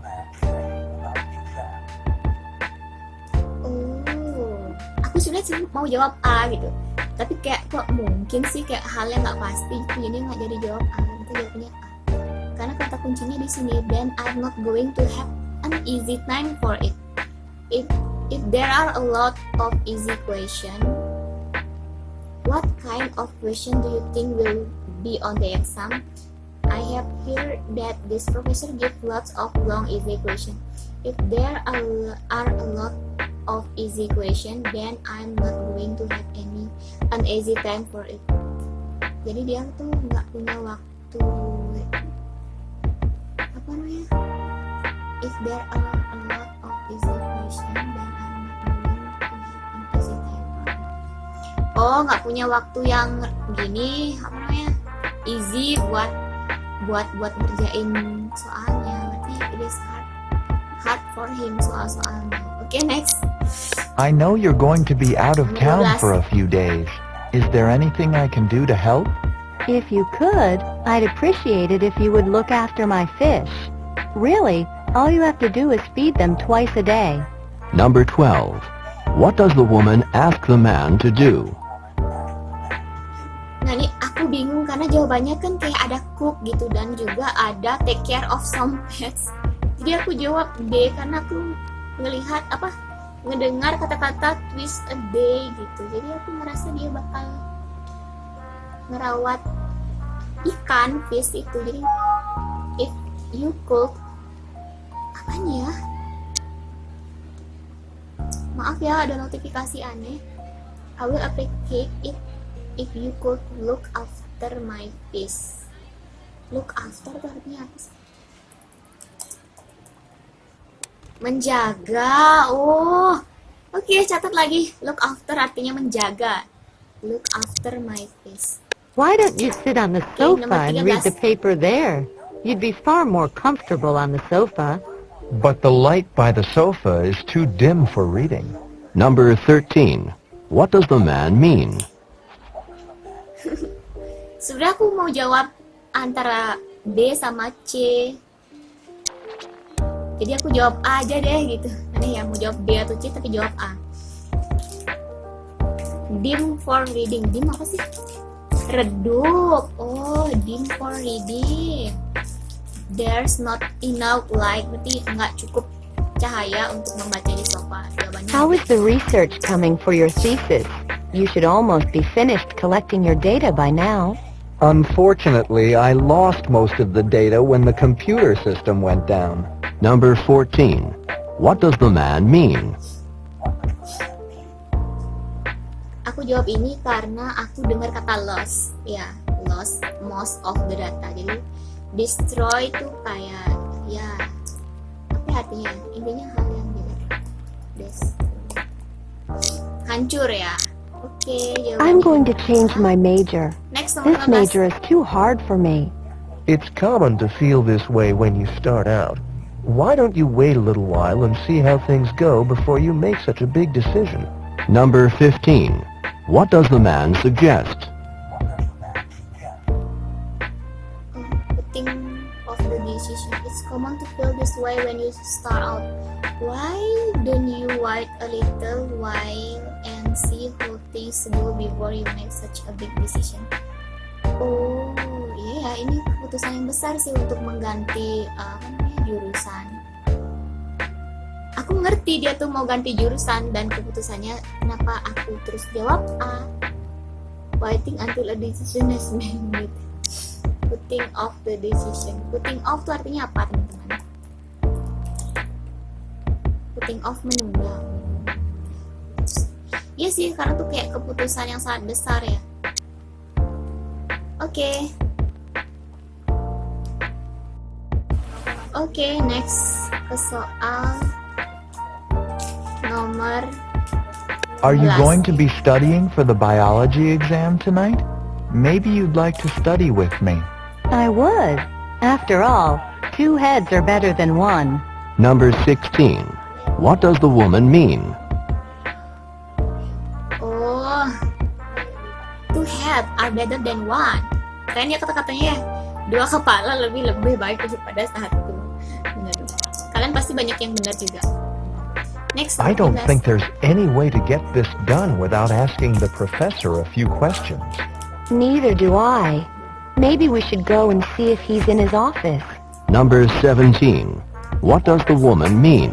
Aku sebenarnya sih mau jawab A gitu, tapi kayak kok mungkin sih kayak hal yang nggak pasti gitu, jadi nggak jadi jawab A, itu jawabnya A. Karena kata kuncinya di sini, then I'm not going to have an easy time for it. If there are a lot of easy question, what kind of question do you think will be on the exam? I have heard that this professor gives lots of long easy question. If there are a lot of easy question, then I'm not going to have an easy time for it. Jadi dia tuh nggak punya waktu, if there are a lot of easy question, then I'm not going to have an easy time for it. Oh, nggak punya waktu yang gini, easy buat ngerjain soalnya. Berarti it is hard for him soal-soalnya. Okay, next. I know you're going to be out of town 12. for a few days. Is there anything I can do to help? If you could, I'd appreciate it if you would look after my fish. Really, all you have to do is feed them twice a day. Number 12. What does the woman ask the man to do? Nah ini aku bingung karena jawabannya kan kayak ada cook gitu dan juga ada take care of some pets. Jadi aku jawab D karena aku ngedengar kata-kata twice a day gitu. Jadi aku ngerasa dia bakal ngerawat ikan, fish itu. Jadi if you cook, apanya ya? Maaf ya ada notifikasi aneh. I will appreciate it if you could look after my fish. Look after itu artinya apa sih? Menjaga. Oh, oke, catat lagi. Look after artinya menjaga. Look after my fish. Why don't you sit on the Okay, sofa number and read the 13. paper there? You'd be far more comfortable on the sofa. But the light by the sofa is too dim for reading. Number 13. What does the man mean? Sebenarnya aku mau jawab antara B sama C. Jadi aku jawab A aja deh gitu. Aneh ya mau jawab B atau C tapi jawab A. Dim for reading. Dim apa sih? Redup. Oh, dim for reading. There's not enough light. Berarti nggak cukup cahaya untuk membaca di sofa. Jawabannya How is the research coming for your thesis? You should almost be finished collecting your data by now. Unfortunately, I lost most of the data when the computer system went down. Number 14. What does the man mean? Aku jawab ini karena aku dengar kata loss. Ya, loss most of the data. Jadi destroy itu kayak ya apa artinya? Intinya hal yang hancur ya. Oke, jawabannya. I'm going to change my major. Next, nomor This 15. major is too hard for me. It's common to feel this way when you start out. Why don't you wait a little while and see how things go before you make such a big decision? Number 15. What does the man suggest? Putting of the decision. It's common to feel this way when you start out. Why don't you wait a little while and see how things go before you make such a big decision? Oh, iya, ini keputusan yang besar sih untuk mengganti jurusan. Aku ngerti dia tuh mau ganti jurusan dan keputusannya kenapa aku terus jawab A. Waiting until a decision has been made. Putting off the decision. Putting off tuh artinya apa, teman-teman? Putting off, menunda. Iya sih, karena tuh kayak keputusan yang sangat besar ya. Oke, next ke soal nomor Are you 11. going to be studying for the biology exam tonight? Maybe you'd like to study with me. I would. After all, 2 heads are better than 1. Number 16. What does the woman mean? Oh, 2 heads are better than 1. Keren ya kata-katanya ya. 2 kepala lebih baik daripada 1. Benar. Kalian pasti banyak yang benar juga. Next, I don't 15. think there's any way to get this done without asking the professor a few questions. Neither do I. Maybe we should go and see if he's in his office. Number 17. What does the woman mean?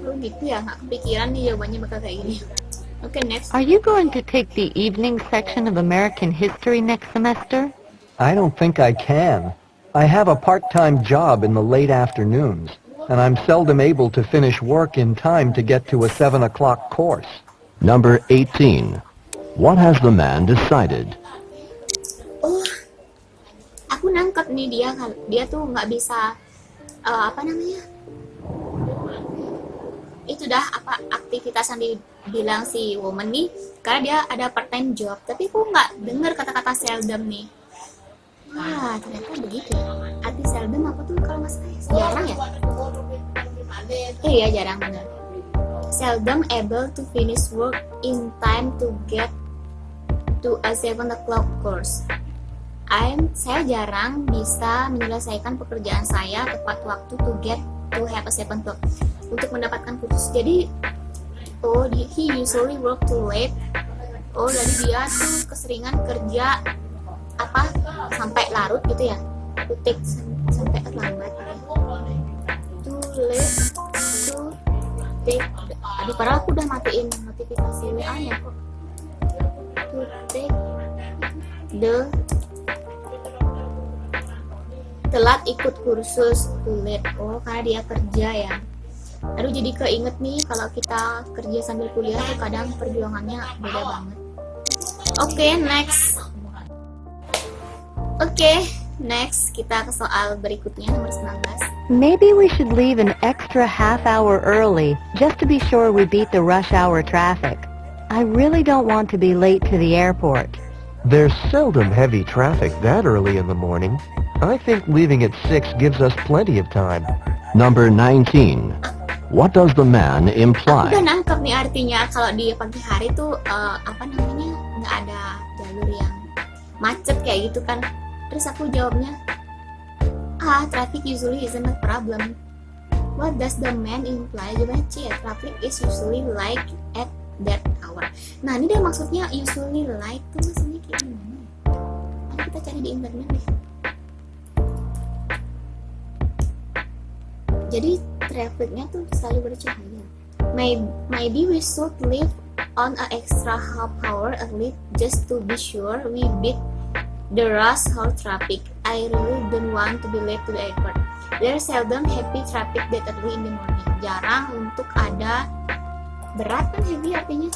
Oh gitu ya, nggak kepikiran nih jawabannya bakal kayak gini. Oke, next. Are you going to take the evening section of American history next semester? I don't think I can. I have a part-time job in the late afternoons, and I'm seldom able to finish work in time to get to a 7 o'clock course. Number 18. What has the man decided? Oh, aku nangkep nih dia tuh nggak bisa apa namanya? Itu dah apa aktivitas yang dibilang si woman nih, karena dia ada part time job, tapi aku nggak denger kata-kata seldom nih. Wah, ternyata begitu ya. Arti seldom apa tuh kalau nggak salah? Jarang ya? Iya, jarang bener. Seldom able to finish work in time to get to a 7 o'clock course. Saya jarang bisa menyelesaikan pekerjaan saya tepat waktu to have a 7 o'clock, untuk mendapatkan putus. Jadi he usually work too late. Jadi dia tuh keseringan kerja sampai larut gitu ya, to take sampai terlambat. Too late to take. Aduh, padahal aku udah matiin notifikasi WA-nya kok. To take the telat ikut kursus. Too late. Karena dia kerja ya. Aduh, jadi keinget nih kalau kita kerja sambil kuliah tuh kadang perjuangannya beda banget. Next kita ke soal berikutnya, nomor 19. Maybe we should leave an extra half hour early, just to be sure we beat the rush hour traffic. I really don't want to be late to the airport. There's seldom heavy traffic that early in the morning. I think leaving at 6 gives us plenty of time. Number 19. What does the man Aku imply? udah nangkep nih artinya kalau di pagi hari tuh nggak ada jalur yang macet kayak gitu kan. Terus aku jawabnya, traffic usually isn't a problem. What does the man imply? Jawabannya C, traffic is usually like at that hour. Nah, ini dia maksudnya usually like tuh maksudnya kayak gimana? Mari kita cari di internet deh. Jadi trafficnya tuh selalu bercahaya. Maybe we should leave on an extra half hour early just to be sure we beat the rush hour traffic. I really don't want to be late to the airport. There's seldom happy traffic that early in the morning. Jarang untuk ada berat kan, heavy artinya.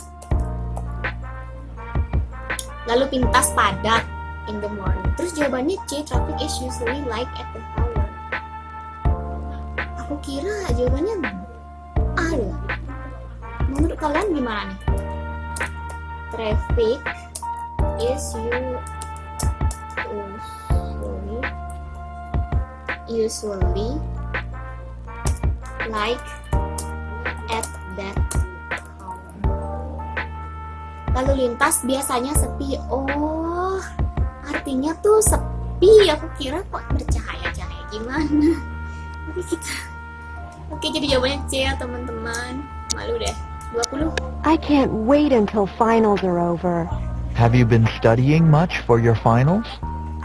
Lalu pintas padat in the morning. Terus jawabannya C, traffic is usually like at the hour. Aku kira jawabannya A loh. Menurut kalian gimana nih? Traffic is usually like at that hour. Lalu lintas biasanya sepi. Artinya tuh sepi. Aku kira kok bercahaya-cahaya gimana. Oke, jadi jawabannya C ya teman-teman. Malu deh. 20. I can't wait until finals are over. Have you been studying much for your finals?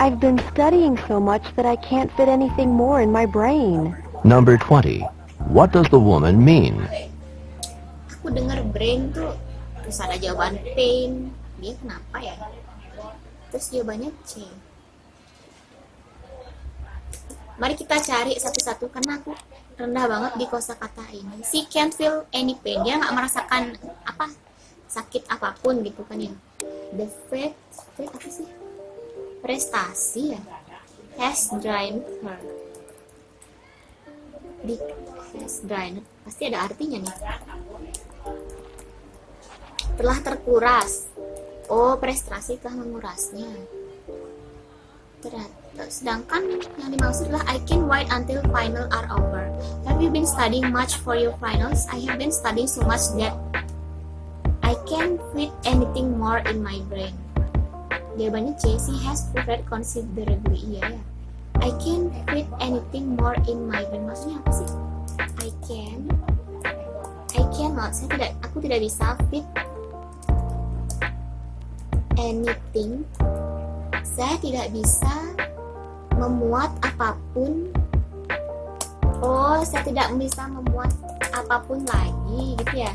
I've been studying so much that I can't fit anything more in my brain. Number 20. What does the woman mean? Aku dengar brain tuh, terus ada jawaban pain. Dia kenapa ya? Terus jawabannya C. Mari kita cari satu-satu karena aku rendah banget di kosakata ini. She can't feel any pain. Dia nggak merasakan sakit apapun gitu kan ya. The fate apa sih? Prestasi ya. Has drained her. Di has drained. Pasti ada artinya nih. Telah terkuras. Oh, prestasi telah mengurasnya. Sedangkan yang dimaksud adalah I can wait until final are over. Have you been studying much for your finals? I have been studying so much that I can't fit anything more in my brain. Jawabannya C. She has prepared considerably. Iya ya. I can't fit anything more in my brain. Maksudnya apa sih? I cannot. Aku tidak bisa fit anything. Saya tidak bisa memuat apapun. Oh, saya tidak bisa memuat apapun lagi gitu ya.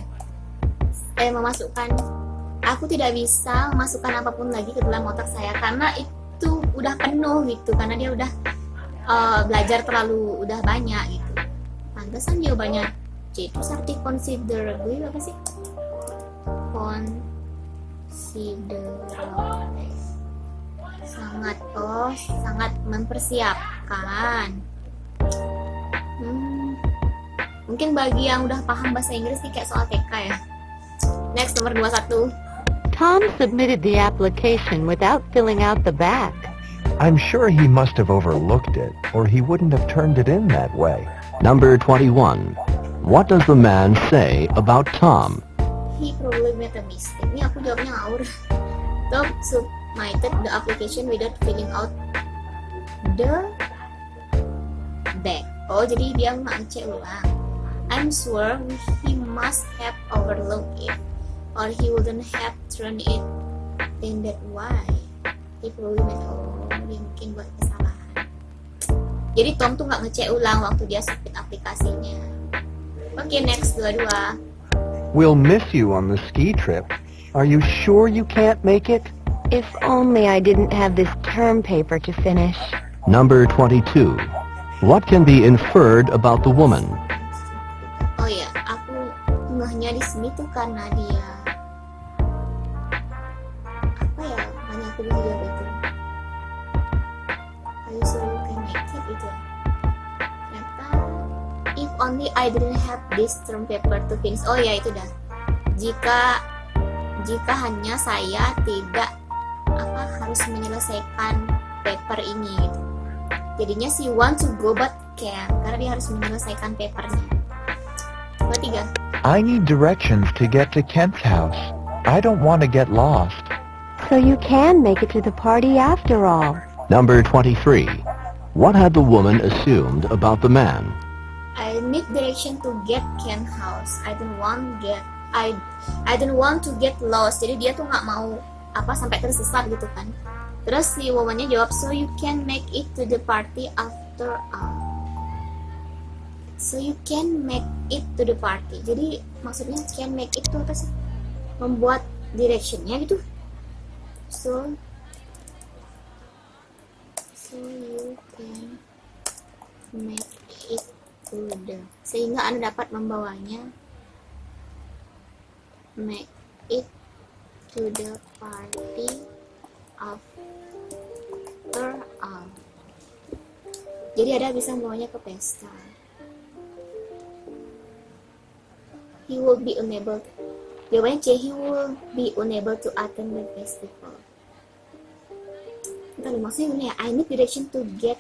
Aku tidak bisa memasukkan apapun lagi ke dalam otak saya karena itu udah penuh gitu, karena dia udah belajar terlalu udah banyak gitu. Pantesan jawabannya C. Terus arti considerably apa sih? Considerably sangat mempersiapkan. Mungkin bagi yang udah paham bahasa Inggris nih kayak soal TK ya. Next, nomor 21. Tom submitted the application without filling out the back. I'm sure he must have overlooked it, or he wouldn't have turned it in that way. Number 21. What does the man say about Tom? He probably made a mistake. Ini aku jawabnya ngawur. Tom submitted the application without filling out the back. Oh, jadi dia nggak ngecek ulang. I'm sure he must have overlooked it, or he wouldn't have turned it in that way. He probably made dia mungkin buat kesalahan. Jadi Tom tuh nggak ngecek ulang waktu dia submit aplikasinya. Oke, next 22. We'll miss you on the ski trip. Are you sure you can't make it? If only I didn't have this term paper to finish. Number 22. What can be inferred about the woman? Oh ya, aku ngehnya di sini tuh karena dia apa ya? Makanya aku bisa jawab itu. Are you sure you can make it itu? Ternyata if only I didn't have this term paper to finish. Oh ya, itu dah. Jika hanya saya tidak harus menyelesaikan paper ini gitu. Jadinya she want to go but can't karena dia harus menyelesaikan papernya. 23. I need directions to get to Kent's house. I don't want to get lost. So you can make it to the party after all. Number 23. What had the woman assumed about the man? I need direction to get Kent's house. I don't want to get lost. Jadi dia tuh nggak mau sampai tersesat gitu kan. Terus si womannya jawab, so you can make it to the party after all. So you can make it to the party. Jadi maksudnya can make it itu apa sih? Membuat directionnya gitu. So you can make it to the, sehingga Anda dapat membawanya, make it to the party after all. Jadi ada bisa membawanya ke pesta. He will be unable. Jawabannya C. He will be unable to attend the festival. Entah maksudnya ini ya. I need direction to get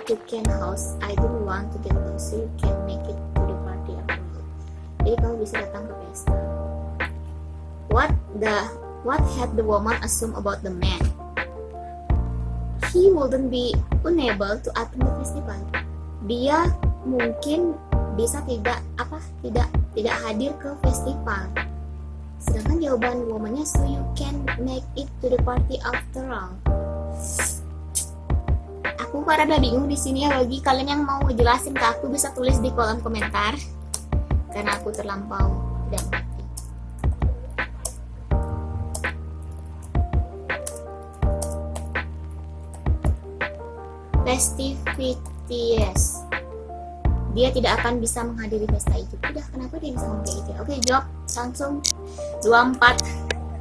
to Ken house. I don't want to get lost. So you can make it to the party after all. Jadi kamu bisa datang ke pesta. What had the woman assumed about the man? He wouldn't be unable to attend the festival. Dia mungkin bisa tidak hadir ke festival. Sedangkan jawaban womannya, so you can make it to the party after all. Aku rada bingung di sini ya. Bagi kalian yang mau ngejelasin ke aku bisa tulis di kolom komentar, karena aku terlampau tidak mengerti. Festivities. Dia tidak akan bisa menghadiri pesta itu. Udah, kenapa dia bisa ngomong kayak gitu? Oke, jawab langsung. 24.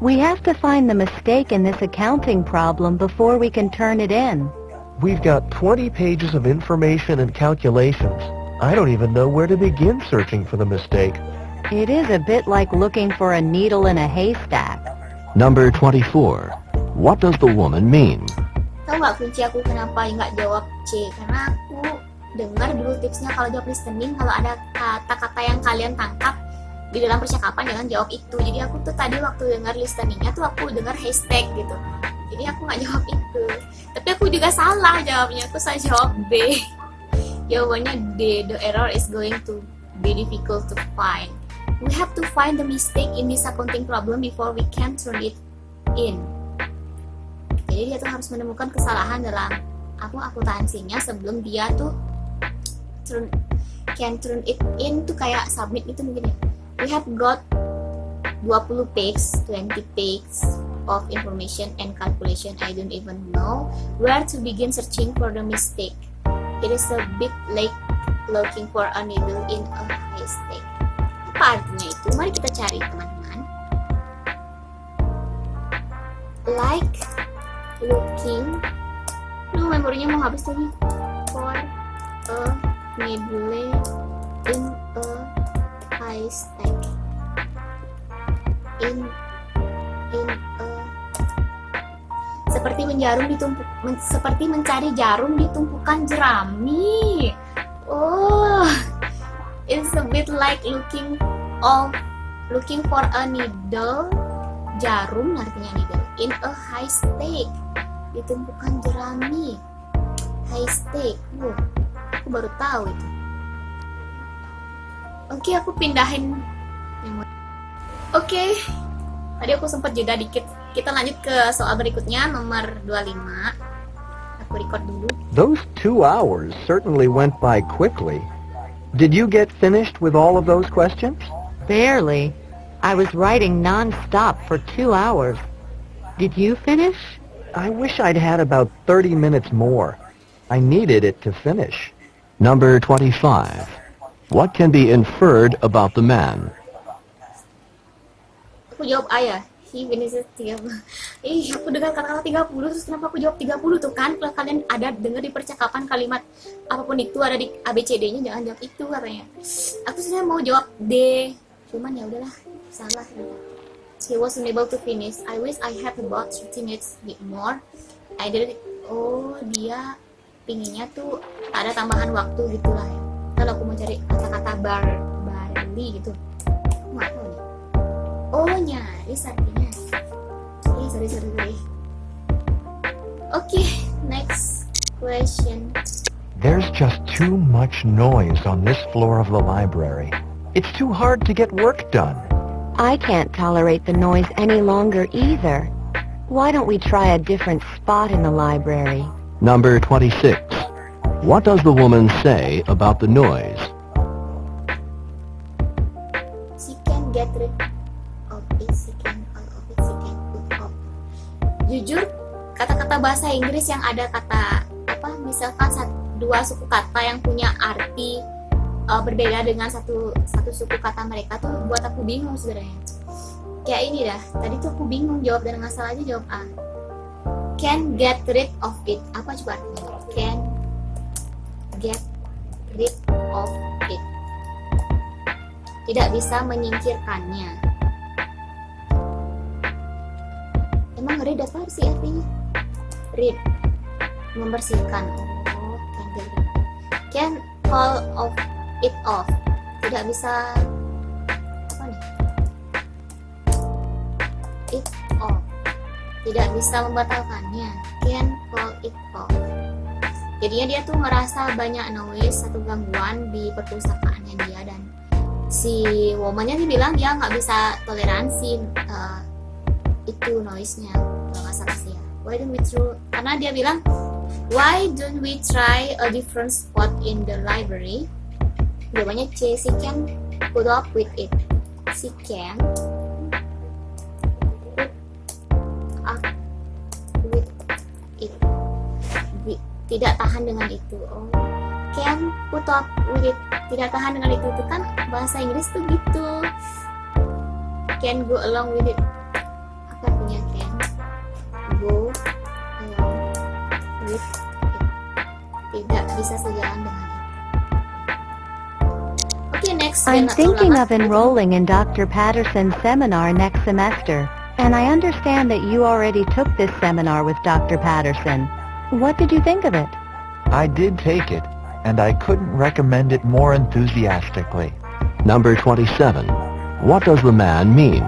We have to find the mistake in this accounting problem before we can turn it in. We've got 20 pages of information and calculations. I don't even know where to begin searching for the mistake. It is a bit like looking for a needle in a haystack. Number 24. What does the woman mean? Tahu nggak kunci aku kenapa nggak jawab C? Karena aku dengar dulu tipsnya kalau jawab listening, kalau ada kata-kata yang kalian tangkap di dalam percakapan jangan jawab itu. Jadi aku tuh tadi waktu dengar listeningnya tuh aku dengar hashtag gitu. Jadi aku nggak jawab itu. Tapi aku juga salah jawabnya. Aku salah jawab B. Jawabannya D. The error is going to be difficult to find. We have to find the mistake in this accounting problem before we can turn it in. Jadi dia tuh harus menemukan kesalahan dalam akuntansinya sebelum dia tuh can turn it in tuh kayak submit gitu mungkin ya. We have got 20 pages of information and calculation. I don't even know where to begin searching for the mistake. It is a bit like looking for a needle in a haystack. Apa artinya itu? Mari kita cari teman-teman. Like looking, memorinya mau habis lagi. For a needle in a haystack. In a, seperti seperti mencari jarum di tumpukan jerami. Oh, it's a bit like looking for a needle, jarum artinya needle, in a haystack, di tumpukan jerami. Haystack, aku baru tahu itu. Oke, aku pindahin memori. Oke, tadi aku sempat jeda dikit. Kita lanjut ke soal berikutnya, nomor 25. Aku record dulu. Those 2 hours certainly went by quickly. Did you get finished with all of those questions? Barely. I was writing non-stop for 2 hours. Did you finish? I wish I'd had about 30 minutes more. I needed it to finish. Number 25. What can be inferred about the man? Aku jawab A ya. He finishes 30. Aku dengar kata-kata 30, terus kenapa aku jawab 30 tuh kan? Kalau kalian ada dengar di percakapan kalimat apapun itu ada di ABCD-nya, jangan jawab itu katanya. Aku sebenarnya mau jawab D, cuman ya udahlah, salah. He was unable to finish. I wish I had about 30 minutes more. I did it. Oh, dia pinginnya tuh ada tambahan waktu gitulah ya. Kalau aku mau cari kata-kata barely gitu. Nggak tahu nih. Oh, nyaris artinya. Sorry. Okay, next question. There's just too much noise on this floor of the library. It's too hard to get work done. I can't tolerate the noise any longer either. Why don't we try a different spot in the library? Number 26. What does the woman say about the noise? She can get rid of it, she can all of it, she can put off. Jujur, kata-kata bahasa Inggris yang ada kata misalkan dua suku kata yang punya arti berbeda dengan satu suku kata mereka tuh buat aku bingung sebenarnya. Kayak ini dah, tadi tuh aku bingung jawab dan ngasal aja jawab A. Can get rid of it, apa coba artinya? Can get rid of it, tidak bisa menyingkirkannya. Emang rid apa sih artinya? Rid, membersihkan. Oh, can get rid. Can call of it off, tidak bisa apa nih? It off, tidak bisa membatalkannya. Can call it off. Jadinya dia tuh merasa banyak noise, satu gangguan di perpustakaannya dia, dan si womannya dia bilang dia nggak bisa toleransi itu noise-nya, kalau nggak salah sih ya. Karena dia bilang why don't we try a different spot in the library. Jawabannya C, she can put up with it. She can put up with it. Tidak tahan dengan itu. Oh, can put up with it. Tidak tahan dengan itu kan bahasa Inggris tuh gitu. Can go along with it. Apa artinya can? Go along with it. Tidak bisa sejalan dengan itu. Okay, next. I'm thinking of enrolling in Dr. Patterson's seminar next semester, and I understand that you already took this seminar with Dr. Patterson. What did you think of it? I did take it, and I couldn't recommend it more enthusiastically. Number 27. What does the man mean?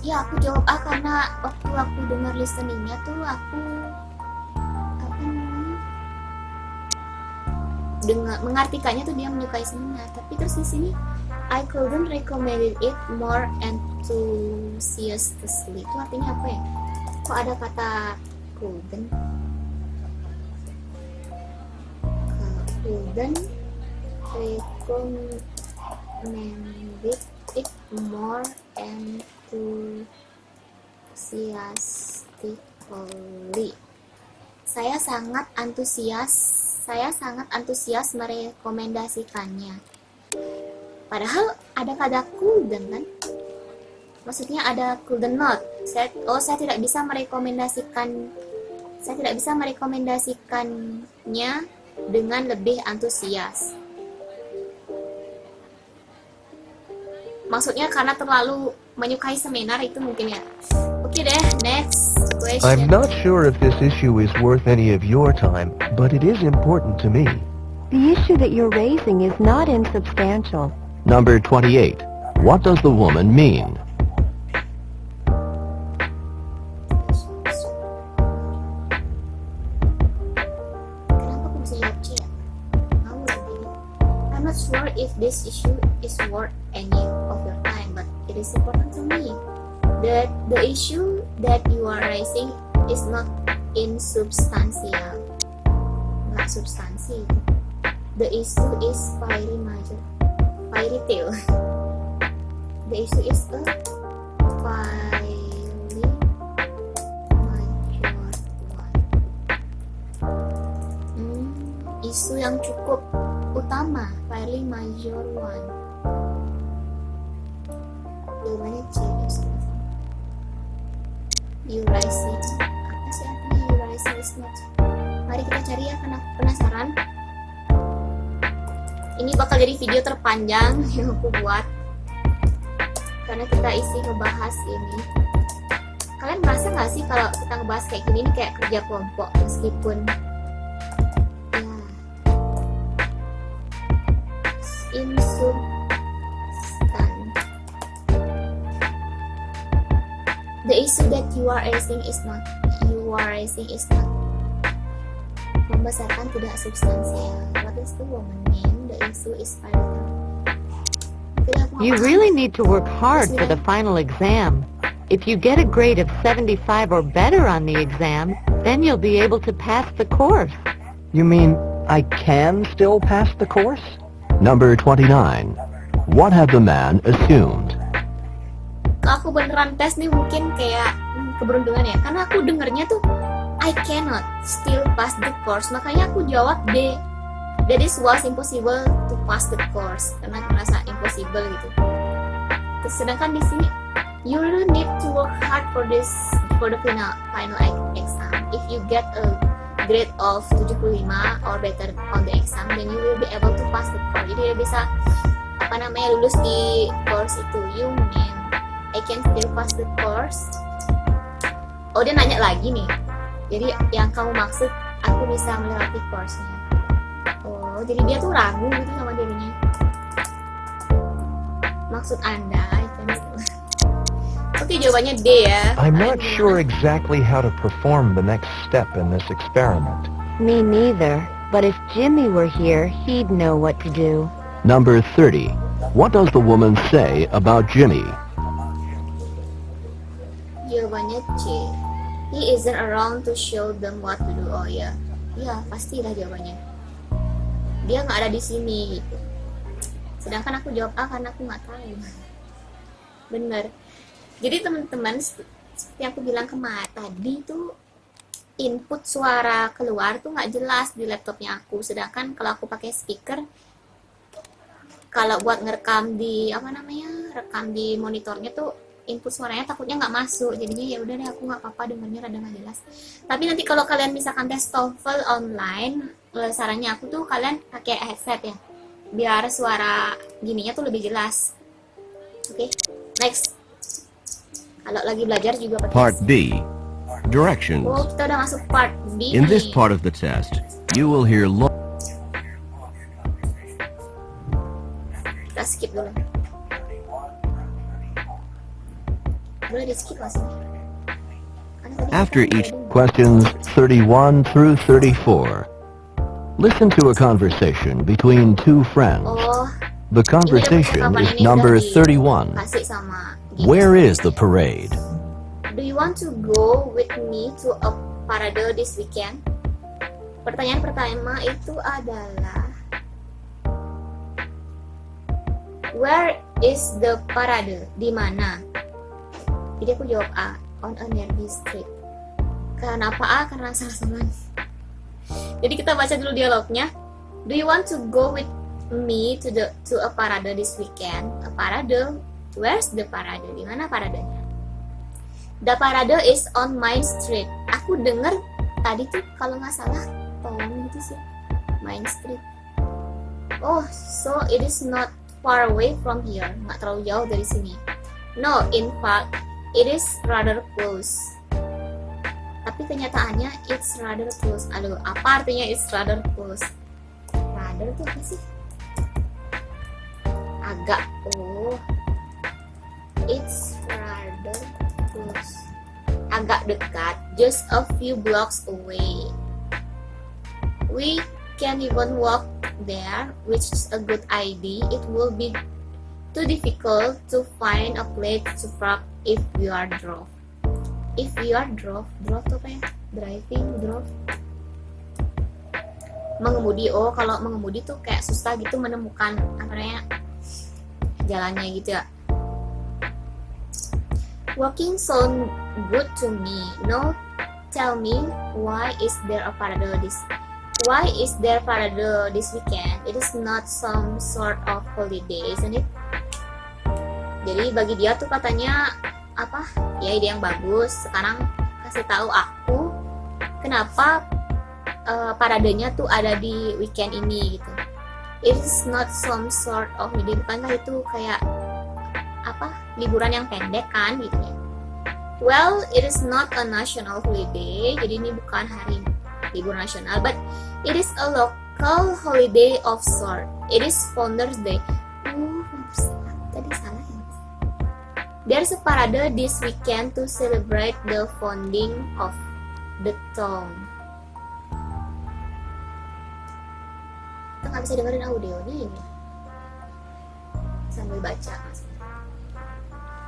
Ya, aku jawab A karena waktu aku dengar listeningnya tuh aku mengartikannya tuh dia menyukai seninya, tapi terus di sini I couldn't recommend it more enthusiastically. Itu artinya apa ya? Kok ada kata couldn't? Couldn't recommend it more enthusiastically. Saya sangat antusias merekomendasikannya. Padahal ada kata couldn't kan? Maksudnya ada couldn't not. Saya tidak bisa merekomendasikannya dengan lebih antusias. Maksudnya karena terlalu menyukai seminar itu mungkin ya. Oke deh, next question. I'm not sure if this issue is worth any of your time, but it is important to me. The issue that you're raising is not insubstantial. Number 28. What does the woman mean? Kenapa aku bisa jawab C ya? I'm not sure if this issue is worth any of your time, but it is important to me. The issue that you are raising is not insubstantial. Nggak substansi. The issue is fairy tale. The issue is a fairy major one. Isu yang cukup utama, fairly major one. Jawabannya C. You rising. Apa sih artinya you rising is not? Mari kita cari ya karena aku penasaran. Ini bakal jadi video terpanjang yang aku buat karena kita isi ngebahas ini. Kalian merasa nggak sih kalau kita ngebahas kayak gini ini kayak kerja kelompok meskipun ya the issue that you are raising is not membesarkan, tidak substansial. What is the woman mean? The issue is vital. You really need to work hard for the final exam. If you get a grade of 75 or better on the exam, then you'll be able to pass the course. You mean I can still pass the course? Number 29. What had the man assumed? Kalau aku beneran tes nih mungkin kayak keberuntungan ya, karena aku dengernya tuh I cannot still pass the course, makanya aku jawab D. That is was impossible to pass the course, karena merasa impossible gitu. Terus sedangkan di sini you really need to work hard for the final exam. If you get a grade of 75 or better on the exam, then you will be able to pass the course. Jadi dia bisa lulus di course itu. You mean I can still pass the course? Oh, dia nanya lagi nih. Jadi yang kamu maksud aku bisa melewati course-nya. Oh, jadi dia tuh ragu gitu sama dirinya. Maksud Anda, I can still. Oke, jawabannya D ya. I'm not sure exactly how to perform the next step in this experiment. Me neither. But if Jimmy were here, he'd know what to do. Number 30. What does the woman say about Jimmy? Jawabannya C. He isn't around to show them what to do. Oh ya, iya pastilah jawabannya. Dia nggak ada di sini gitu. Sedangkan aku jawab A karena aku nggak tahu. Bener. Jadi teman-teman, seperti aku bilang kemarin tadi tuh, input suara keluar tuh nggak jelas di laptopnya aku. Sedangkan kalau aku pakai speaker, kalau buat ngerekam di rekam di monitornya tuh input suaranya takutnya nggak masuk, jadinya ya udah deh aku nggak apa-apa dengarnya rada nggak jelas. Tapi nanti kalau kalian misalkan tes TOEFL online, sarannya aku tuh kalian pakai headset ya, biar suara gininya tuh lebih jelas. Oke, next. Kalau lagi belajar juga pakai Part B. Directions. Oh, kita udah masuk part B In this nih. part of the test, you will hear Kita skip dulu. Boleh di skip masih. After each questions 31 through 34. Listen to a conversation between two friends. Oh, The conversation ini is udah number di- 31. kasih sama gini. Where is the parade? Do you want to go with me to a parade this weekend? Pertanyaan pertama itu adalah where is the parade? Di mana? Jadi aku jawab A, on a nearby street. Kenapa A? Karena salah-salah. Jadi kita baca dulu dialognya. Do you want to go with me to a parade this weekend? A parade? Where's the parade? Di mana paradenya? The parade is on Main Street. Aku denger tadi tuh kalau nggak salah tolong gitu sih, Main Street. Oh, so it is not far away from here. Nggak terlalu jauh dari sini. No, in fact, it is rather close. Tapi kenyataannya it's rather close. Aduh, apa artinya it's rather close? Rather tuh apa sih? Agak. Oh, it's rather close. Agak dekat. Just a few blocks away. We can even walk there, which is a good idea. It will be too difficult to find a place to park if we are drove. If we are drove tuh apa ya? Driving, drove. Mengemudi. Oh, kalau mengemudi tuh kayak susah gitu menemukan apa namanya jalannya gitu ya. Walking sound good to me. No, tell me why is there a parade this? Why is there parade this weekend? It is not some sort of holiday, isn't it? Jadi bagi dia tuh katanya apa? Ya ide yang bagus. Sekarang kasih tahu aku kenapa paradenya tuh ada di weekend ini gitu. It is not some sort of holiday, bukankah itu kayak apa? Liburan yang pendek kan gitu ya. Well, it is not a national holiday. Jadi ini bukan hari libur nasional, but it is a local holiday of sort. It is Founders Day. Tadi salah ya. There's a parade this weekend to celebrate the founding of the town. Kita nggak bisa dengerin audionya ini. Sambil baca.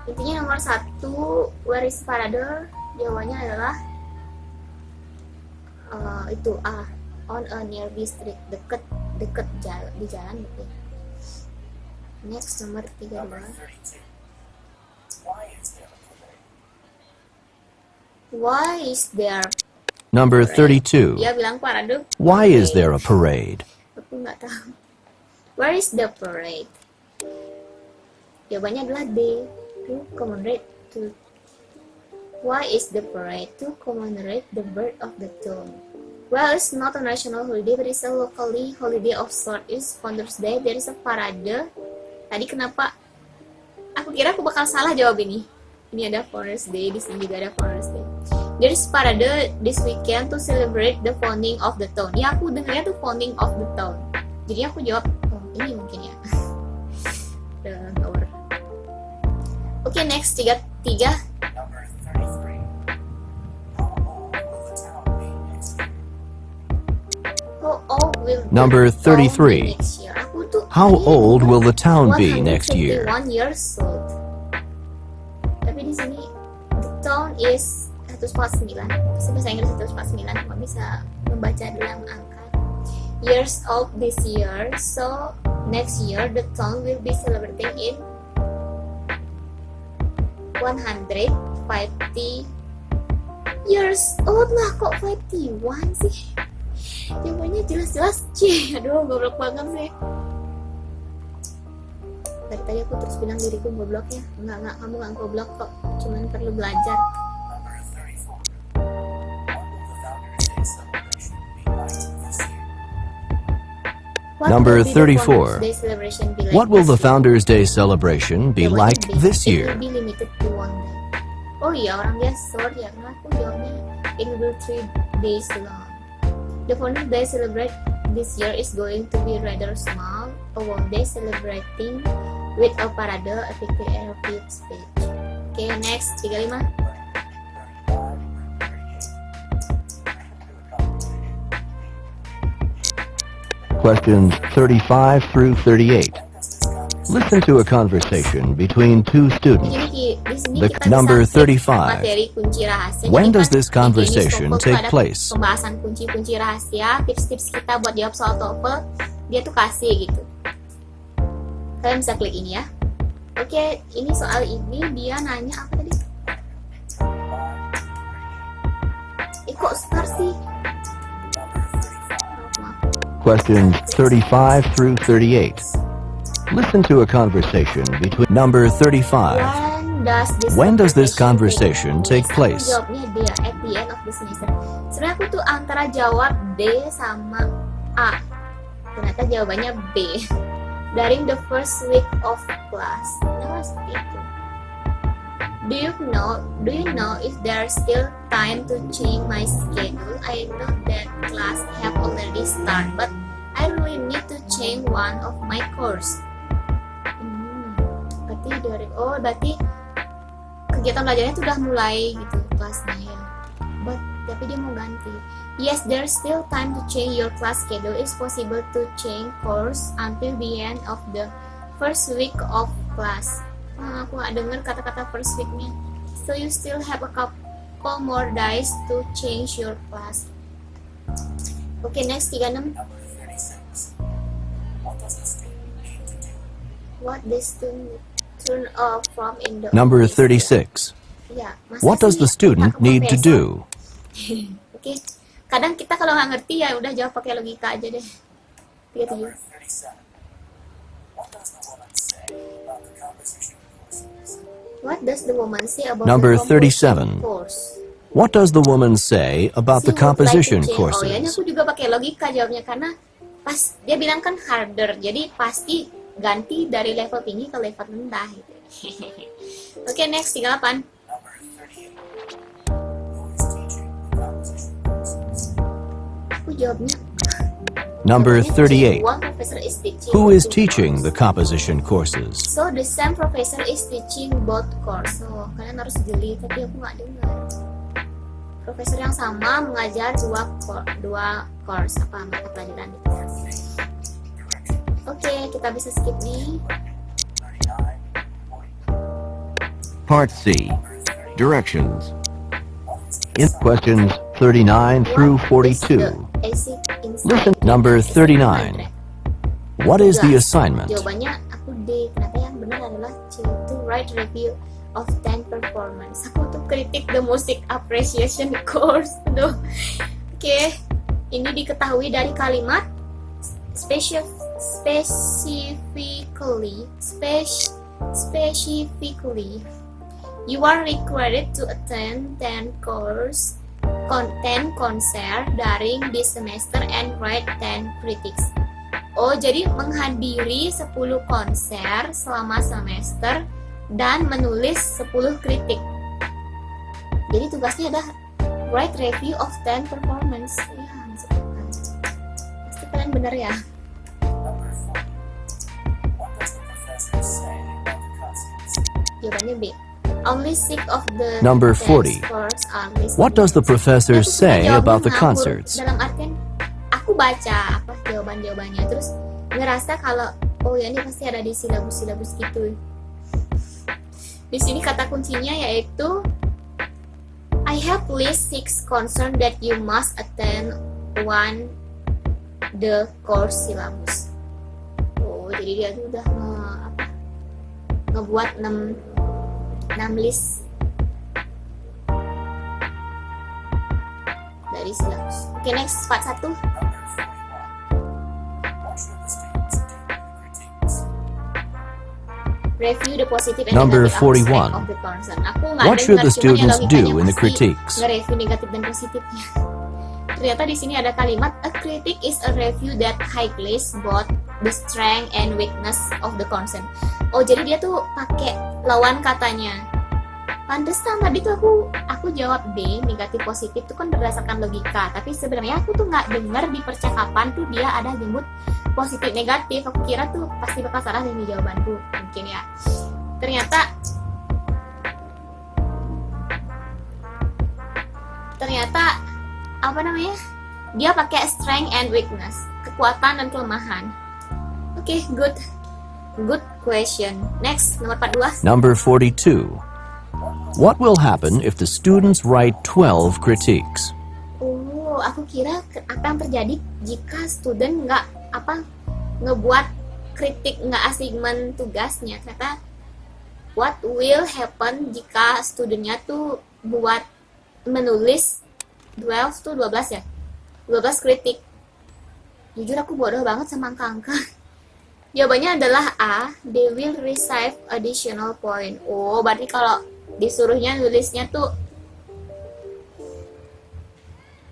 Intinya nomor 1, where is parade? Jawabannya adalah itu A, on a nearby street, deket jalan, di jalan gitu. Next nomor 32. Why is there? Number 32. Dia bilang parade. Why is there a parade? Aku nggak tahu. Where is the parade? Jawabannya adalah D. To commemorate to. Why is the parade? To commemorate the birth of the town. Well, it's not a national holiday, but it's a locally holiday of sort. It's Founders Day. There is a parade. Tadi kenapa? Aku kira aku bakal salah jawab ini. Ini ada Founders Day, di sini juga ada Founders Day. There is parade this weekend to celebrate the founding of the town. Ya, aku dengarnya tuh founding of the town. Jadi aku jawab, oh, ini mungkin ya. Oke, next 33. 3. How old will Number the town be 33. next year? Aku tuh How tadi old will the town be next year? 151 years old. Tapi di sini the town is 149. Bahasa Inggris 149, cuma bisa membaca dalam angka. Years old this year, so next year the town will be celebrating in 150 years old lah. Kok 51 sih? Jawabannya jelas-jelas C. Aduh, goblok banget sih. Dari tadi aku terus bilang diriku goblok ya. Enggak, kamu gak goblok kok. Cuman perlu belajar. Number 34. What will the Founders Day celebration be like this year? It will be limited to 1 day. Oh iya, orang dia short ya. Karena aku jawabnya it will be 3 days long. The Founders Day celebrate this year is going to be rather small. A 1 day celebrating with a parade, a victory, and a field stage. Okay, next 35. Questions 35 through 38. Listen to a conversation between two students. Jadi di sini The kita number bisa cek 35. materi kunci rahasia. When Jadi does kan this di conversation TOEFL tuh take ada place? Pembahasan kunci-kunci rahasia, tips-tips kita buat jawab soal TOEFL, dia tuh kasih gitu. Kalian bisa klik ini ya. Oke, ini soal ini dia nanya apa tadi? Kok star sih? Maaf. Questions 35 through 38. Listen to a conversation between number 35. When does this conversation take place? Jawabnya D ya, at the end of the semester. Sebenarnya aku tuh antara jawab D sama A. Ternyata jawabannya B. During the first week of class. Nah, seperti itu. Do you know if there's still time to change my schedule? I know that class have already started, but I really need to change one of my course. Berarti kegiatan belajarnya tuh udah mulai gitu kelasnya ya. Tapi dia mau ganti. Yes, there's still time to change your class schedule. It's possible to change course until the end of the first week of class. Aku gak denger kata-kata first week-nya. So you still have a couple more days to change your class. Okay, next 36. What does student turn off from in the Number office? 36. Ya, masa What does sih the student minta ke need to profesor? do? Oke, kadang kita kalau nggak ngerti ya udah jawab pakai logika aja deh. 37. What does the woman say about Number the composition 37. course? What does the woman say about the She would like to composition change. Oh ya, ini courses? aku juga pakai logika jawabnya karena pas dia bilang kan harder, jadi pasti ganti dari level tinggi ke level rendah gitu. Oke, next 38. Aku jawabnya Number 38. one professor is teaching Who is two teaching courses. the composition courses? So the same professor is teaching both course. So kalian harus jeli, tapi aku nggak dengar. Profesor yang sama mengajar dua course apa mata pelajaran itu. Oke, kita bisa skip nih. Part C. Directions. In questions 39 through 42. Listen, number 39. What is the assignment? Jawabannya aku D. Ternyata yang benar adalah C. To write review of 10 performance. Aku tuh kritik the music appreciation course. Aduh. Oke. Ini diketahui dari kalimat specifically. You are required to attend 10 concert during this semester and write 10 critics. Oh, jadi menghadiri 10 konser selama semester dan menulis 10 kritik. Jadi tugasnya adalah write review of 10 performance. Ya, pasti kalian benar ya. Jawabannya B. Only 6 of the Number test 40. scores are listed. What does the professor Aku suka say jawaban about the ngawur. concerts? Dalam artian aku baca apa jawabannya terus ngerasa kalau oh ya ini pasti ada di silabus gitu. Di sini kata kuncinya yaitu I have list 6 concern that you must attend one the course syllabus. Oh, jadi dia tuh udah ngebuat 6 list dari syllabus. Oke, next part 1. Review the positive and Number negative aspect 41. of the concern. Aku nggak What should dengar, the cuman ya students logikanya do in the pasti critiques? nge-review negatif dan positifnya. Ternyata di sini ada kalimat a critic is a review that highlights both the strength and weakness of the concern. Oh, jadi dia tuh pakai lawan katanya. Pantesan tadi tuh aku jawab D, negatif positif itu kan berdasarkan logika, tapi sebenarnya aku tuh nggak dengar di percakapan tuh dia ada jemput positif negatif. Aku kira tuh pasti bakal salah dari jawabanku mungkin ya. Ternyata apa namanya? Dia pakai strength and weakness, kekuatan dan kelemahan. Oke, good question. Next, nomor 42. Number 42. What will happen if the students write 12 critiques? Oh, aku kira apa yang terjadi jika student ngebuat kritik, nggak assignment tugasnya. Ternyata what will happen jika studentnya tuh menulis 12 tuh 12 ya, 12 kritik. Jujur aku bodoh banget sama angka-angka. Jawabannya adalah A, they will receive additional point. Oh, berarti kalau disuruhnya nulisnya tuh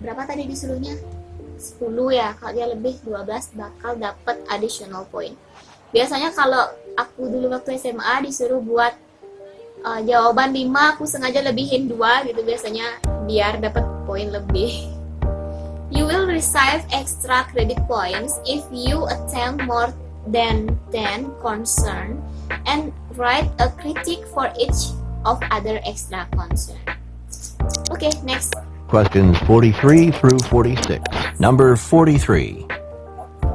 berapa tadi disuruhnya? 10 ya, kalau dia lebih 12 bakal dapat additional point. Biasanya kalau aku dulu waktu SMA disuruh buat jawaban 5, aku sengaja lebihin 2 gitu biasanya biar dapat poin lebih. You will receive extra credit points if you attempt more than 10 concern and write a critique for each of other extra concern. Okay, next. Questions 43 through 46. Number 43.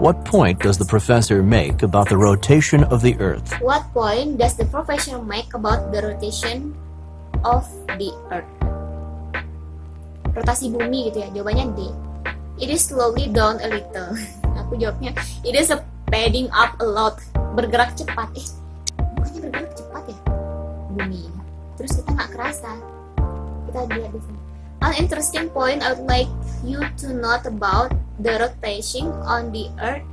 What point does the professor make about the rotation of the Earth? What point does the professor make about the rotation of the Earth? Rotasi bumi gitu ya, jawabannya D. It is slowly down a little. Aku jawabnya, it is speeding up a lot. Bergerak cepat. Bukannya bergerak cepat ya bumi. Terus kita nggak kerasa. Kita lihat di sini. An interesting point I would like you to note about the rotation on the Earth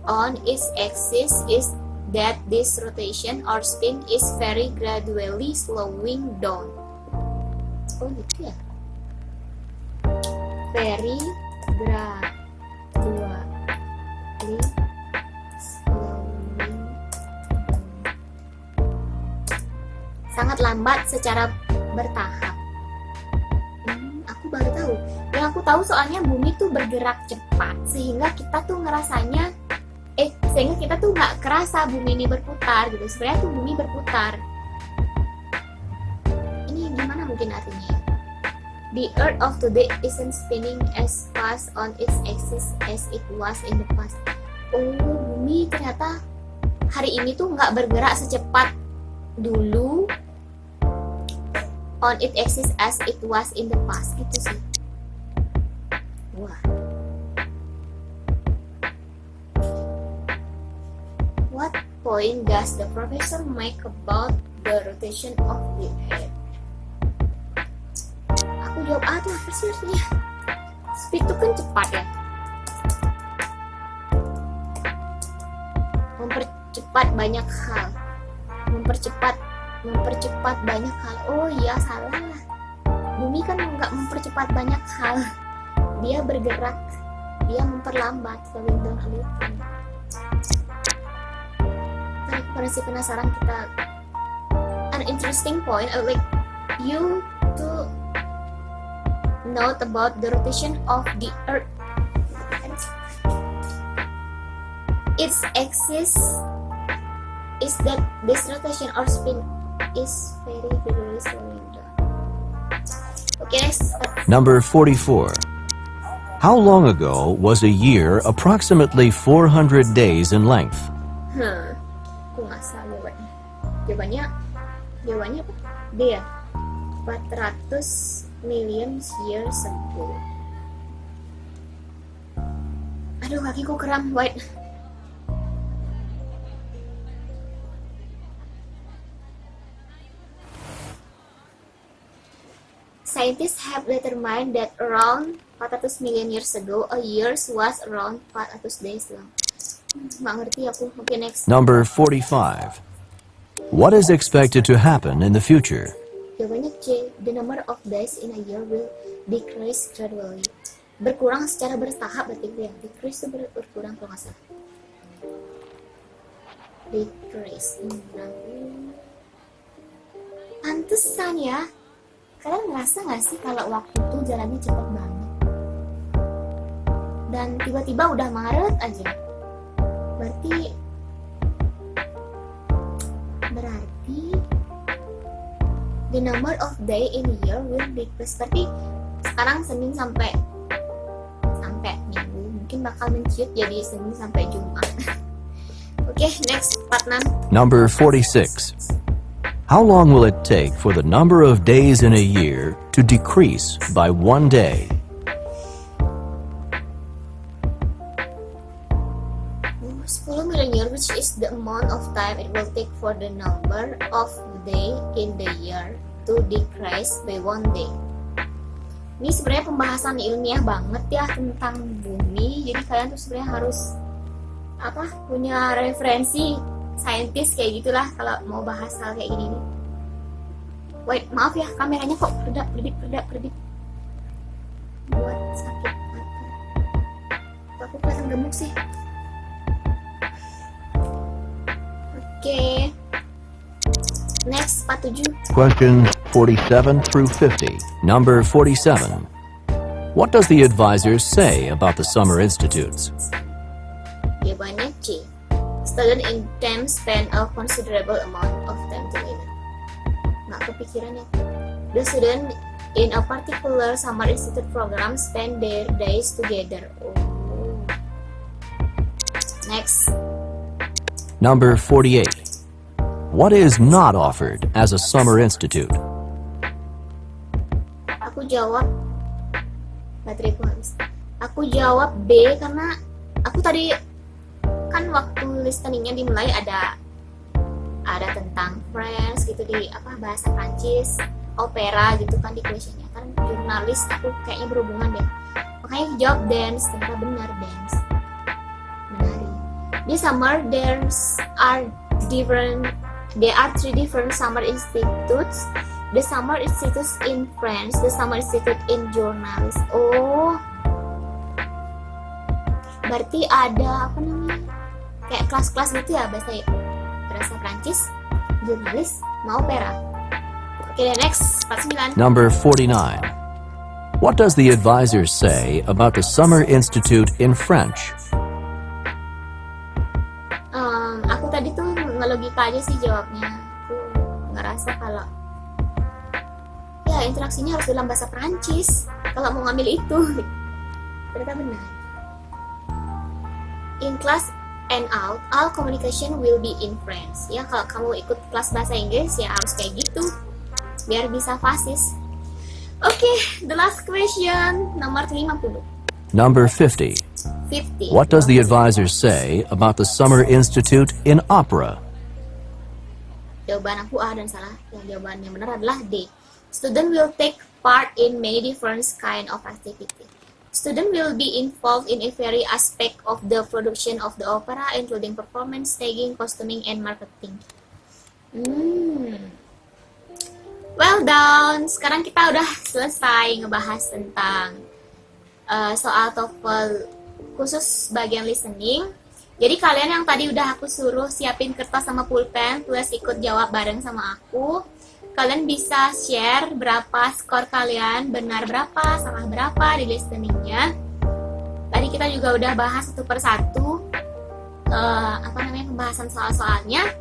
on its axis is that this rotation or spin is very gradually slowing down. Oh gitu ya. Very gradually slowing down. Sangat lambat secara bertahap. Aku baru tahu. Yang aku tahu soalnya bumi tuh bergerak cepat sehingga kita tuh ngerasanya sehingga kita tuh nggak kerasa bumi ini berputar gitu. Sebenarnya tuh bumi berputar. Ini gimana mungkin artinya? The Earth of today isn't spinning as fast on its axis as it was in the past. Oh, bumi ternyata hari ini tuh nggak bergerak secepat dulu on its axis as it was in the past gitu sih. Wah. What point does the professor make about the rotation of the Earth? Aku jawab A tuh apa sih artinya? Speed itu kan cepat ya. Mempercepat banyak hal. Mempercepat banyak hal. Oh iya, salah lah. Bumi kan nggak mempercepat banyak hal. Dia bergerak. Dia memperlambat. Slowing down a little. Pada si penasaran kita. An interesting point I would like you to note about the rotation of the Earth. Its axis is that this rotation or spin is very slowing down. Okay, next. Number 44. How long ago was a year approximately 400 days in length? Aku nggak salah jawabannya. Jawabannya apa? D ya? 400 million years ago. Aduh, kakiku kram. Wait. Scientists have determined that around 400 million years ago, a year was around 400 days long. Nggak ngerti aku. Okay, next. Number 45. What is expected to happen in the future? Jawabannya C. The number of days in a year will decrease gradually. Berkurang secara bertahap berarti ya. Decrease itu berkurang kalau nggak salah. Decrease. Pantesan ya. Kalian ngerasa nggak sih kalau waktu tuh jalannya cepet banget? Dan tiba-tiba udah Maret aja. Berarti the number of day in a year will decrease. Berarti sekarang Senin sampai Minggu mungkin bakal menciut jadi Senin sampai Jumat. Okay, next, part 6. Number 46. How long will it take for the number of days in a year to decrease by 1 day? 10 million years, which is the amount of time it will take for the number of day in the year to decrease by 1 day. Ini sebenarnya pembahasan ilmiah banget ya tentang bumi. Jadi kalian tuh sebenarnya harus punya referensi saintis kayak gitulah kalau mau bahas hal kayak gini nih. Wait, maaf ya, kameranya kok kedip. Buat sakit mata. Aku kelihatan gemuk sih. Oke. Next, 47. Questions 47 through 50. Number 47. What does the advisor say about the summer institutes? Jawabannya C. Student intend spend a considerable amount of time together. Nggak kepikiran ya. The student in a particular summer institute program spend their days together. Oh. Next. Number 48. What is not offered as a summer institute? Aku jawab bateraiku habis. Aku jawab B karena aku tadi kan waktu listeningnya dimulai ada tentang French gitu di bahasa Prancis, opera gitu kan di questionnya kan jurnalis, aku kayaknya berhubungan deh, makanya jawab dance. Ternyata benar, dance, menari. Di summer there are 3 different summer institutes. The summer institutes in French, the summer institute in journalism. Oh, berarti ada kayak kelas-kelas gitu ya, bahasa Prancis, jurnalis, mau opera. Okay, next, 49. Number 49. What does the advisor say about the summer institute in French? Aku tadi tuh ngelogika aja sih jawabnya. Aku ngerasa kalau ya interaksinya harus dalam bahasa Prancis kalau mau ngambil itu. Ternyata benar. In class and out, all communication will be in French. Ya, kalau kamu ikut kelas bahasa Inggris ya harus kayak gitu biar bisa fasis. Okay, the last question, nomor 50. Number 50. 50. What does the advisor say about the summer institute in opera? Jawaban aku A dan salah. Yang jawaban yang benar adalah D. Student will take part in many different kind of activity. Student will be involved in every aspect of the production of the opera, including performance, staging, costuming, and marketing. Well done. Sekarang kita udah selesai ngebahas tentang soal TOEFL khusus bagian listening. Jadi kalian yang tadi udah aku suruh siapin kertas sama pulpen, tulis ikut jawab bareng sama aku. Kalian bisa share berapa skor kalian, benar berapa, salah berapa di listeningnya. Tadi kita juga udah bahas satu persatu pembahasan soal-soalnya.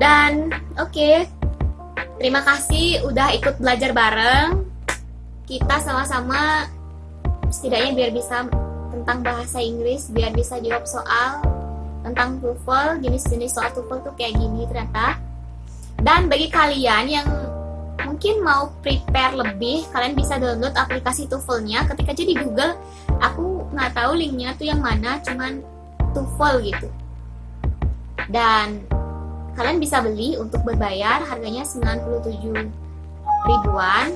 Dan oke, Terima kasih udah ikut belajar bareng. Kita sama-sama setidaknya biar bisa tentang bahasa Inggris, biar bisa jawab soal tentang TOEFL, jenis-jenis soal TOEFL tuh kayak gini ternyata. Dan bagi kalian yang mungkin mau prepare lebih, kalian bisa download aplikasi TOEFL-nya, ketik aja di Google. Aku nggak tahu linknya tuh yang mana, cuman TOEFL gitu. Dan kalian bisa beli untuk berbayar, harganya 97 ribuan.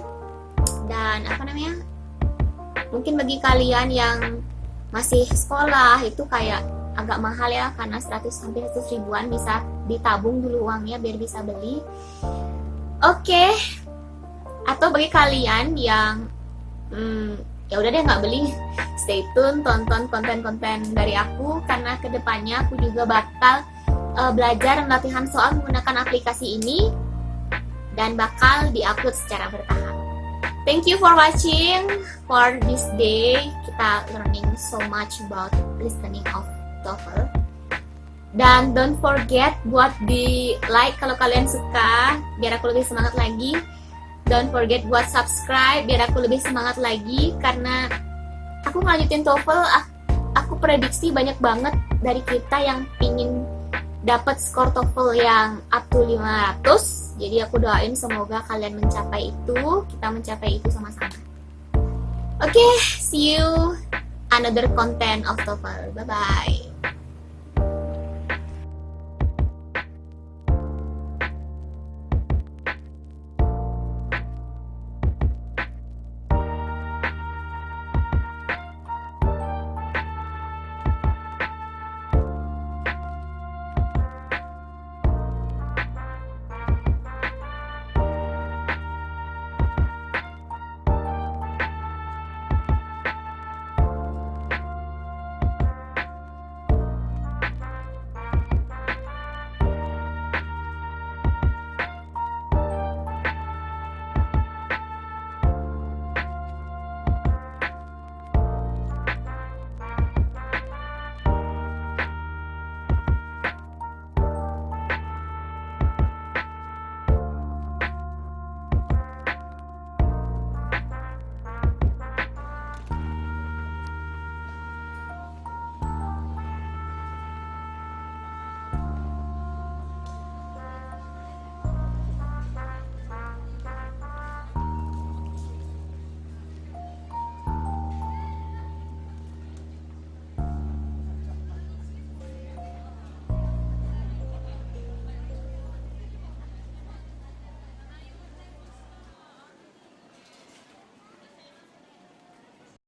Dan apa namanya, mungkin bagi kalian yang masih sekolah itu kayak agak mahal ya, karena 100 sampai 100 ribuan, bisa ditabung dulu uangnya biar bisa beli. Oke. Atau bagi kalian yang ya udah deh nggak beli, stay tune, tonton konten-konten dari aku, karena kedepannya aku juga bakal belajar latihan soal menggunakan aplikasi ini dan bakal diupload secara bertahap. Thank you for watching for this day. Kita learning so much about listening of TOEFL. Dan don't forget buat di like kalau kalian suka, biar aku lebih semangat lagi. Don't forget buat subscribe biar aku lebih semangat lagi, karena aku ngelanjutin TOEFL. Aku prediksi banyak banget dari kita yang pingin dapat skor TOEFL yang up to 500. Jadi aku doain semoga kalian mencapai itu, kita mencapai itu sama-sama. Oke, see you another content of TOEFL. Bye bye.